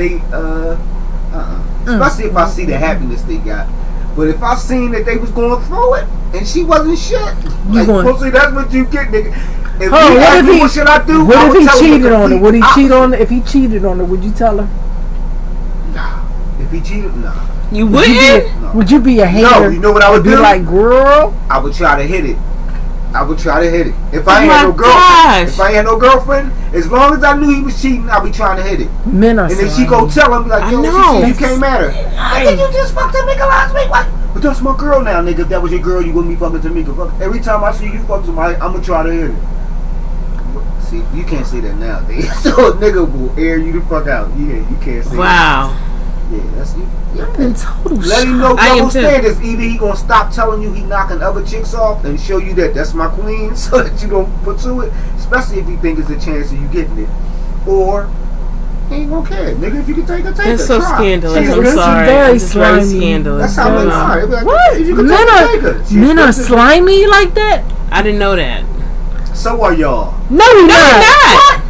S1: especially if I see the happiness they got. But if I seen that they was going through it and she wasn't shit, like pussy, that's what you get, nigga. If
S2: Oh,
S1: he asked me what should I do? I
S2: What
S1: would
S2: if he
S1: tell him the
S2: cheated on her? Would he
S1: complete
S2: cheat on her?
S1: opposite.
S2: If he cheated on her, would you tell her?
S1: Nah. If he cheated, nah.
S3: You
S2: Would you
S3: wouldn't?
S1: No.
S2: Would you be a hater?
S1: No, you know what I would
S2: Be
S1: do?
S2: like, girl.
S1: I would try to hit it. I would try to hit it. If I
S3: Oh
S1: ain't had no
S3: my
S1: girlfriend,
S3: gosh.
S1: if I ain't had no girlfriend, as long as I knew he was cheating, I'd be trying to hit it.
S2: Men are
S1: And then she go tell him like,
S3: I
S1: yo,
S3: know.
S1: you came at her. I think you just fucked a nigga last week. What? But that's my girl now, nigga. If that was your girl, you wouldn't be fucking Tamika. Fuck. Every time I see you fuck somebody, I'm gonna try to hit it. See, you can't say that nowadays. So a nigga will air you the fuck out. Yeah, you can't say that.
S3: Wow.
S1: Yeah, that's you.
S2: in total
S1: Let him know
S3: I am
S1: double
S3: too.
S1: standards. Either he gonna stop telling you he knocking other chicks off and show you that that's my queen, so that you don't pursue it, especially if you think it's a chance of you getting it, or he ain't gonna care, nigga. If you can take her, take her.
S3: It's so
S1: Try.
S3: scandalous.
S1: She's
S3: I'm
S1: good.
S3: sorry.
S2: very
S3: It's just very
S2: slimy.
S3: scandalous.
S1: That's how men are. They be like,
S2: What?
S1: if you can
S2: Men
S1: take her,
S2: are
S1: take her. She's
S2: men are
S1: good.
S2: slimy like that?
S3: I didn't know that.
S1: So are y'all.
S2: No, we're not.
S3: Not.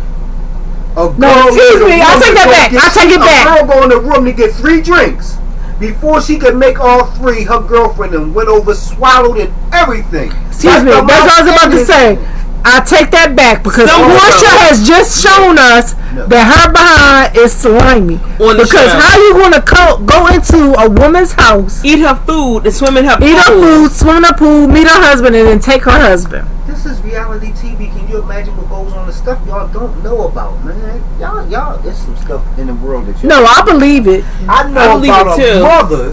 S1: A girl
S2: No, excuse
S1: in the
S2: me, I'll
S1: room
S2: take that
S1: to go
S2: back.
S1: get-
S2: I'll take it back.
S1: A girl go in the room to get 3 drinks. Before she could make all 3, her girlfriend and went over, swallowed, and everything.
S2: Excuse me,
S1: the
S2: that's what I was about to
S1: most
S2: say. I take that back because
S3: Some
S2: Portia
S3: girls-
S2: has just shown us
S1: No.
S2: that her behind is slimy.
S3: On the
S2: Because
S3: show.
S2: how you gonna go into a woman's house,
S3: Eat her food and swim in her
S2: eat her
S3: pool.
S2: food, swim in her pool, meet her husband, and then take her husband?
S1: This is reality TV. Can you imagine what goes on? The stuff y'all don't know about, man. Y'all, there's some stuff in the world that you.
S2: No, I believe it.
S1: I
S3: I
S1: know
S3: believe
S1: about
S3: it
S1: a
S3: too.
S1: mother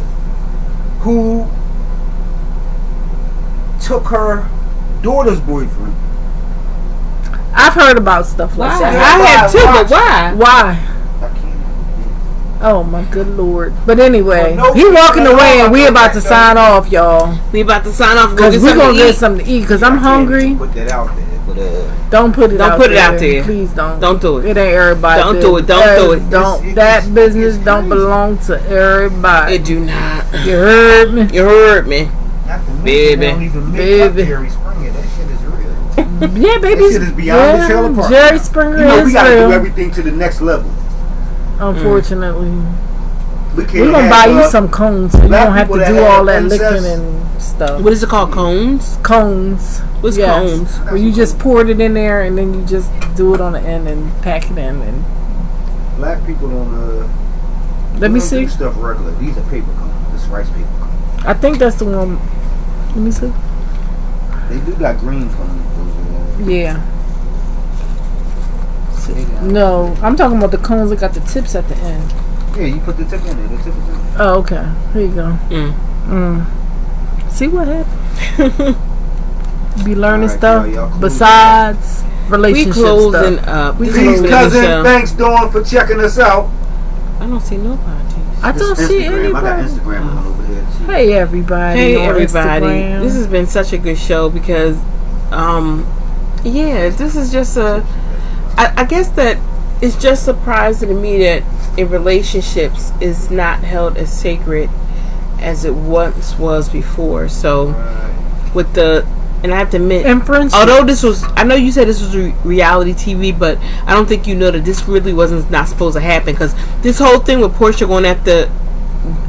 S1: who took her daughter's boyfriend.
S2: I've heard about stuff like
S3: Why?
S2: that.
S3: I have too, but why?
S2: Why?
S1: I can't.
S2: Oh my good lord! But anyway,
S1: Well, no,
S2: he walking
S1: no,
S2: away,
S1: I
S2: and we
S1: know
S2: about
S1: that,
S2: to
S1: though.
S2: sign off, y'all.
S3: We about to sign off and go
S2: Cause
S3: get
S2: we
S3: something
S2: gonna
S3: to
S2: get
S3: eat.
S2: something to eat. Cause I'm
S1: I can't
S2: hungry.
S1: Put that out there, but
S2: Don't put it
S3: Don't
S2: out
S3: put it
S2: there.
S3: out there.
S2: Please don't.
S3: Don't do it.
S2: It ain't everybody.
S3: Don't do it. Don't do it.
S2: Don't.
S1: It's-
S2: That business
S1: it's
S2: don't
S1: crazy.
S2: belong to everybody.
S3: It do not.
S2: You heard me?
S3: You heard me.
S1: not to mention
S3: Baby.
S1: they don't even make
S2: Baby.
S1: up Jerry Springer. That shit is real.
S2: Yeah, baby.
S1: That shit is beyond the trailer park.
S2: Jerry
S1: now.
S2: Springer
S1: You know, we
S2: is
S1: gotta
S2: real.
S1: do everything to the next level.
S2: Unfortunately,
S1: We can't
S2: we're gonna
S1: have,
S2: buy you some cones, so you
S1: black
S2: don't have to
S1: people
S2: do
S1: that
S2: all
S1: have
S2: that
S1: incest.
S2: licking and stuff.
S3: What is it called? Cones?
S2: Cones?
S3: What's
S2: Yes.
S3: cones?
S2: Where you just poured it in there and then you just do it on the end and pack it in. And
S1: Black people don't.
S2: let me
S1: don't
S2: see.
S1: do stuff regular. These are paper cones. This is rice paper cones.
S2: I think that's the one. Let me see.
S1: They do got green cones.
S2: Yeah.
S1: They got-
S2: No, I'm talking about the cones that got the tips at the end.
S1: Yeah, you put the tip in there. The tip is in there.
S2: Oh, okay. Here you go.
S3: Mm.
S2: See what happened? Be learning
S1: Alright,
S2: stuff
S1: y'all closing
S2: besides
S3: We
S2: relationship
S3: closing
S2: stuff.
S3: up.
S2: We
S3: This
S1: Please,
S3: has been a good
S1: cousin,
S3: show.
S1: thanks, Dawn, for checking us out.
S3: I don't see nobody.
S2: I don't
S1: This
S2: see
S1: Instagram. I got
S2: anybody.
S1: Instagram on over here too.
S2: Hey everybody.
S3: Hey
S2: on
S3: everybody.
S2: Instagram.
S3: This has been such a good show because yeah, this is just I guess that it's just surprising to me that in relationships is not held as sacred as it once was before. So
S1: Right.
S3: with the, and I have to admit,
S2: and friendship.
S3: although this was, I know you said this was reality TV, but I don't think you know that this really wasn't not supposed to happen, because this whole thing with Portia going after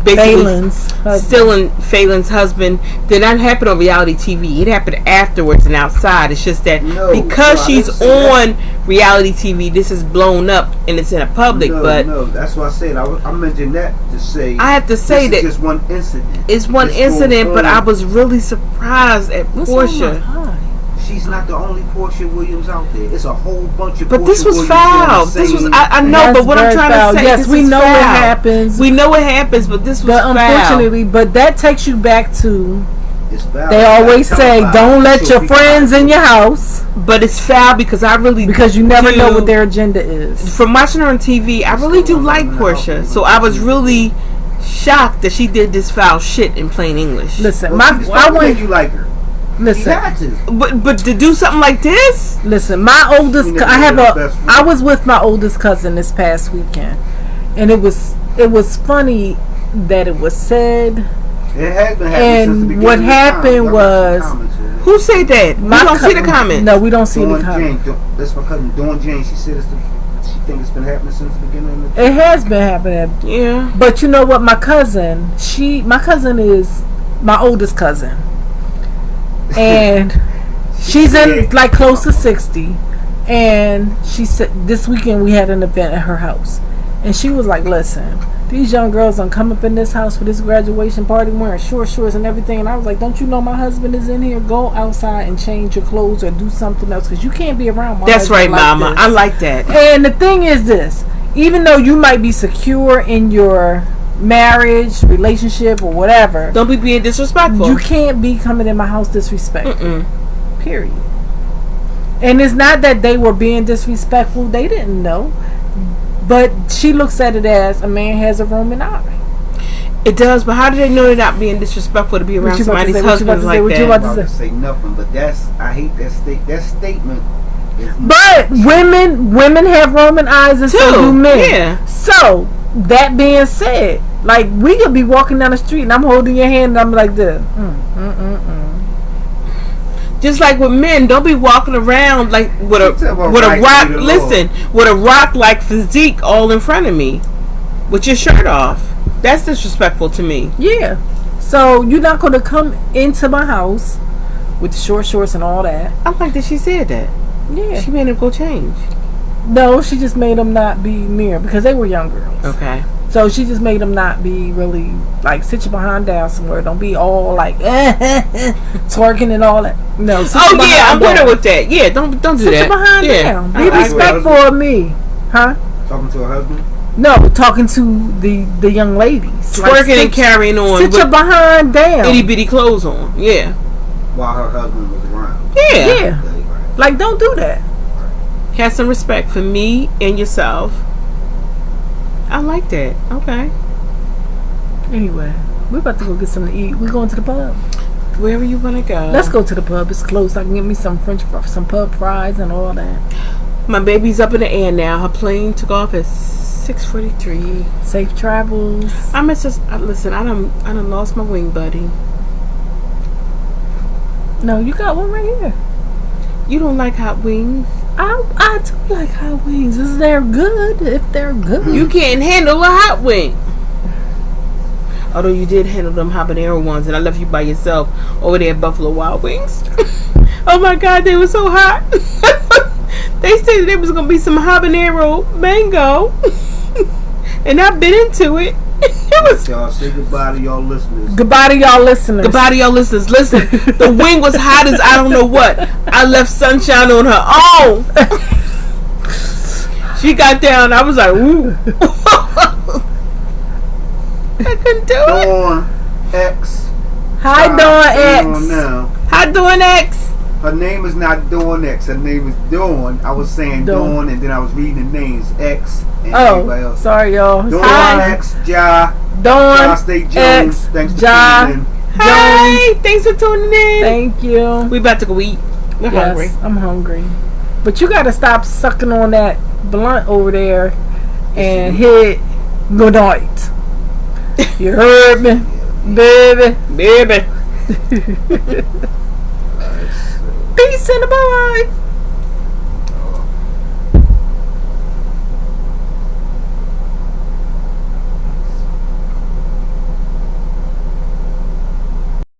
S3: basically
S2: Phelan's husband.
S3: stealing Phelan's husband did not happen on reality TV. It happened afterwards and outside. It's just that
S1: No,
S3: because
S1: no, I
S3: she's
S1: didn't say
S3: on reality TV, this is blown up and it's in a public.
S1: No,
S3: but
S1: no, that's what I said. I mentioned that to say.
S3: I have to say
S1: this
S3: that
S1: is just one incident.
S3: it's one
S1: This
S3: incident,
S1: goes
S3: but I
S1: on.
S3: was really surprised at
S2: What's on my
S3: Portia.
S2: eye?
S1: She's not the only Portia Williams out there. It's a whole bunch of.
S3: But
S1: Portia
S3: this was
S1: Williams
S3: foul.
S1: doing the
S3: This was
S1: same-
S3: I know,
S2: That's
S3: but what I'm
S2: very
S3: trying
S2: foul.
S3: to say,
S2: Yes,
S3: this
S2: we
S3: is
S2: know
S3: foul.
S2: it happens.
S3: We know it happens, but this was
S2: But
S3: foul.
S2: unfortunately, but that takes you back to
S1: It's foul.
S2: they always
S1: Tell
S2: say
S1: about
S2: don't
S1: it.
S2: let
S1: Show
S2: your
S1: people
S2: friends
S1: how to
S2: in
S1: do
S2: your
S1: it.
S2: house
S3: But it's foul because I really
S2: because you never know
S3: do-
S2: what their agenda is.
S3: From watching her on TV, I really do
S1: going on
S3: like
S1: in the
S3: Portia.
S1: house?
S3: So I was really shocked that she did this foul shit in plain English.
S2: Listen,
S1: Well,
S2: I
S1: why
S2: went.
S1: you like her? You
S2: Listen,
S1: had to.
S3: But to do something like this,
S2: listen. My oldest,
S1: You
S2: I have
S1: know
S2: a.
S1: your best friend.
S2: I was with my oldest cousin this past weekend, and it was funny that it was said
S1: It has been happening
S2: And
S1: since the beginning
S2: what
S1: of the
S2: happened
S1: time.
S2: was-
S3: Who said that? We don't see the comments.
S2: No, we don't see the
S1: Dawn
S2: comments.
S1: Jane, that's my cousin Dawn Jane. She said she thinks it's been happening since the beginning of the
S2: It has been happening.
S3: Yeah.
S2: But you know what? My cousin is my oldest cousin. And she's in like close to 60. And she said this weekend we had an event at her house. And she was like, listen, these young girls don't come up in this house for this graduation party wearing short shorts and everything. And I was like, don't you know my husband is in here? Go outside and change your clothes or do something else, because you can't be around my
S3: That's right,
S2: husband like
S3: Mama.
S2: this.
S3: I like that.
S2: And the thing is this, even though you might be secure in your marriage, relationship, or whatever,
S3: Don't be being disrespectful.
S2: you can't be coming in my house disrespectful. Period. And it's not that they were being disrespectful. They didn't know. But she looks at it as a man has a Roman eye.
S3: It does, but how do they know they're not being disrespectful to be around
S2: you about to
S3: somebody's
S2: say? What you about
S3: husband
S2: to
S3: like
S2: say? What you
S3: that?
S2: about
S1: I'm about to say nothing, but I hate that statement.
S2: But women have Roman eyes, and so do men.
S3: Yeah.
S2: So that being said, like we could be walking down the street and I'm holding your hand and I'm like this.
S3: Just like with men, don't be walking around like with a rock. Listen, with a rock like physique all in front of me, with your shirt off. That's disrespectful to me.
S2: Yeah. So you're not going to come into my house with the short shorts and all that.
S3: I like that she said that.
S2: Yeah.
S3: She made him go change.
S2: No, she just made them not be near because they were young girls.
S3: Okay.
S2: So she just made them not be really like sit your behind down somewhere. Don't be all like twerking and all that. No. Sit your
S3: Oh yeah, I'm
S2: behind
S3: with her
S2: down.
S3: with that. Yeah, don't do
S2: Sit
S3: that.
S2: your behind
S3: Yeah.
S2: down. Be
S3: I like
S2: respectful of me, huh?
S1: Talking to her husband.
S2: No, talking to the young ladies.
S3: Twerking and carrying on
S2: Sit your
S3: with
S2: behind down.
S3: itty bitty clothes on. Yeah.
S1: While her husband was around.
S3: Yeah.
S2: Yeah. Like don't do that.
S3: Have some respect for me and yourself. I like that. Okay.
S2: Anyway, we're about to go get something to eat. We're going to the pub.
S3: Wherever you want to go.
S2: Let's go to the pub. It's close. I can get me some some pub fries and all that.
S3: My baby's up in the air now. Her plane took off at 6:43.
S2: Safe travels.
S3: Listen, I done lost my wing, buddy.
S2: No, you got one right here.
S3: You don't like hot wings?
S2: I do like hot wings. Is they're good? If they're good,
S3: You can't handle a hot wing. Although you did handle them habanero ones, and I left you by yourself over there at Buffalo Wild Wings. Oh my God, they were so hot. They said there was gonna be some habanero mango, and I've been into it. It was
S1: Y'all say goodbye to y'all listeners.
S2: goodbye to y'all listeners.
S3: goodbye to y'all listeners. Listen, the wing was hot as I don't know what. I left Sunshine on her own. She got down. I was like, ooh. I couldn't do it.
S1: Dawn X.
S2: Hi, Dawn
S1: Dawn
S2: X.
S1: now.
S3: How doing, X?
S1: Her name is not Dawn X. Her name is Dawn. I was saying
S2: Dawn.
S1: Dawn, and then I was reading the names X and everybody
S2: Oh,
S1: else.
S2: sorry, y'all.
S1: Dawn
S2: Hi,
S1: X, Ja
S2: Dawn
S1: State Jones.
S2: X.
S1: Thanks for
S2: Ja.
S1: tuning in.
S3: Hi, thanks for tuning in.
S2: Thank you.
S3: We about to go eat. We're hungry.
S2: Yes, I'm hungry. But you gotta stop sucking on that blunt over there and hit good night. You heard me, baby.
S3: Baby.
S2: Peace and a bye.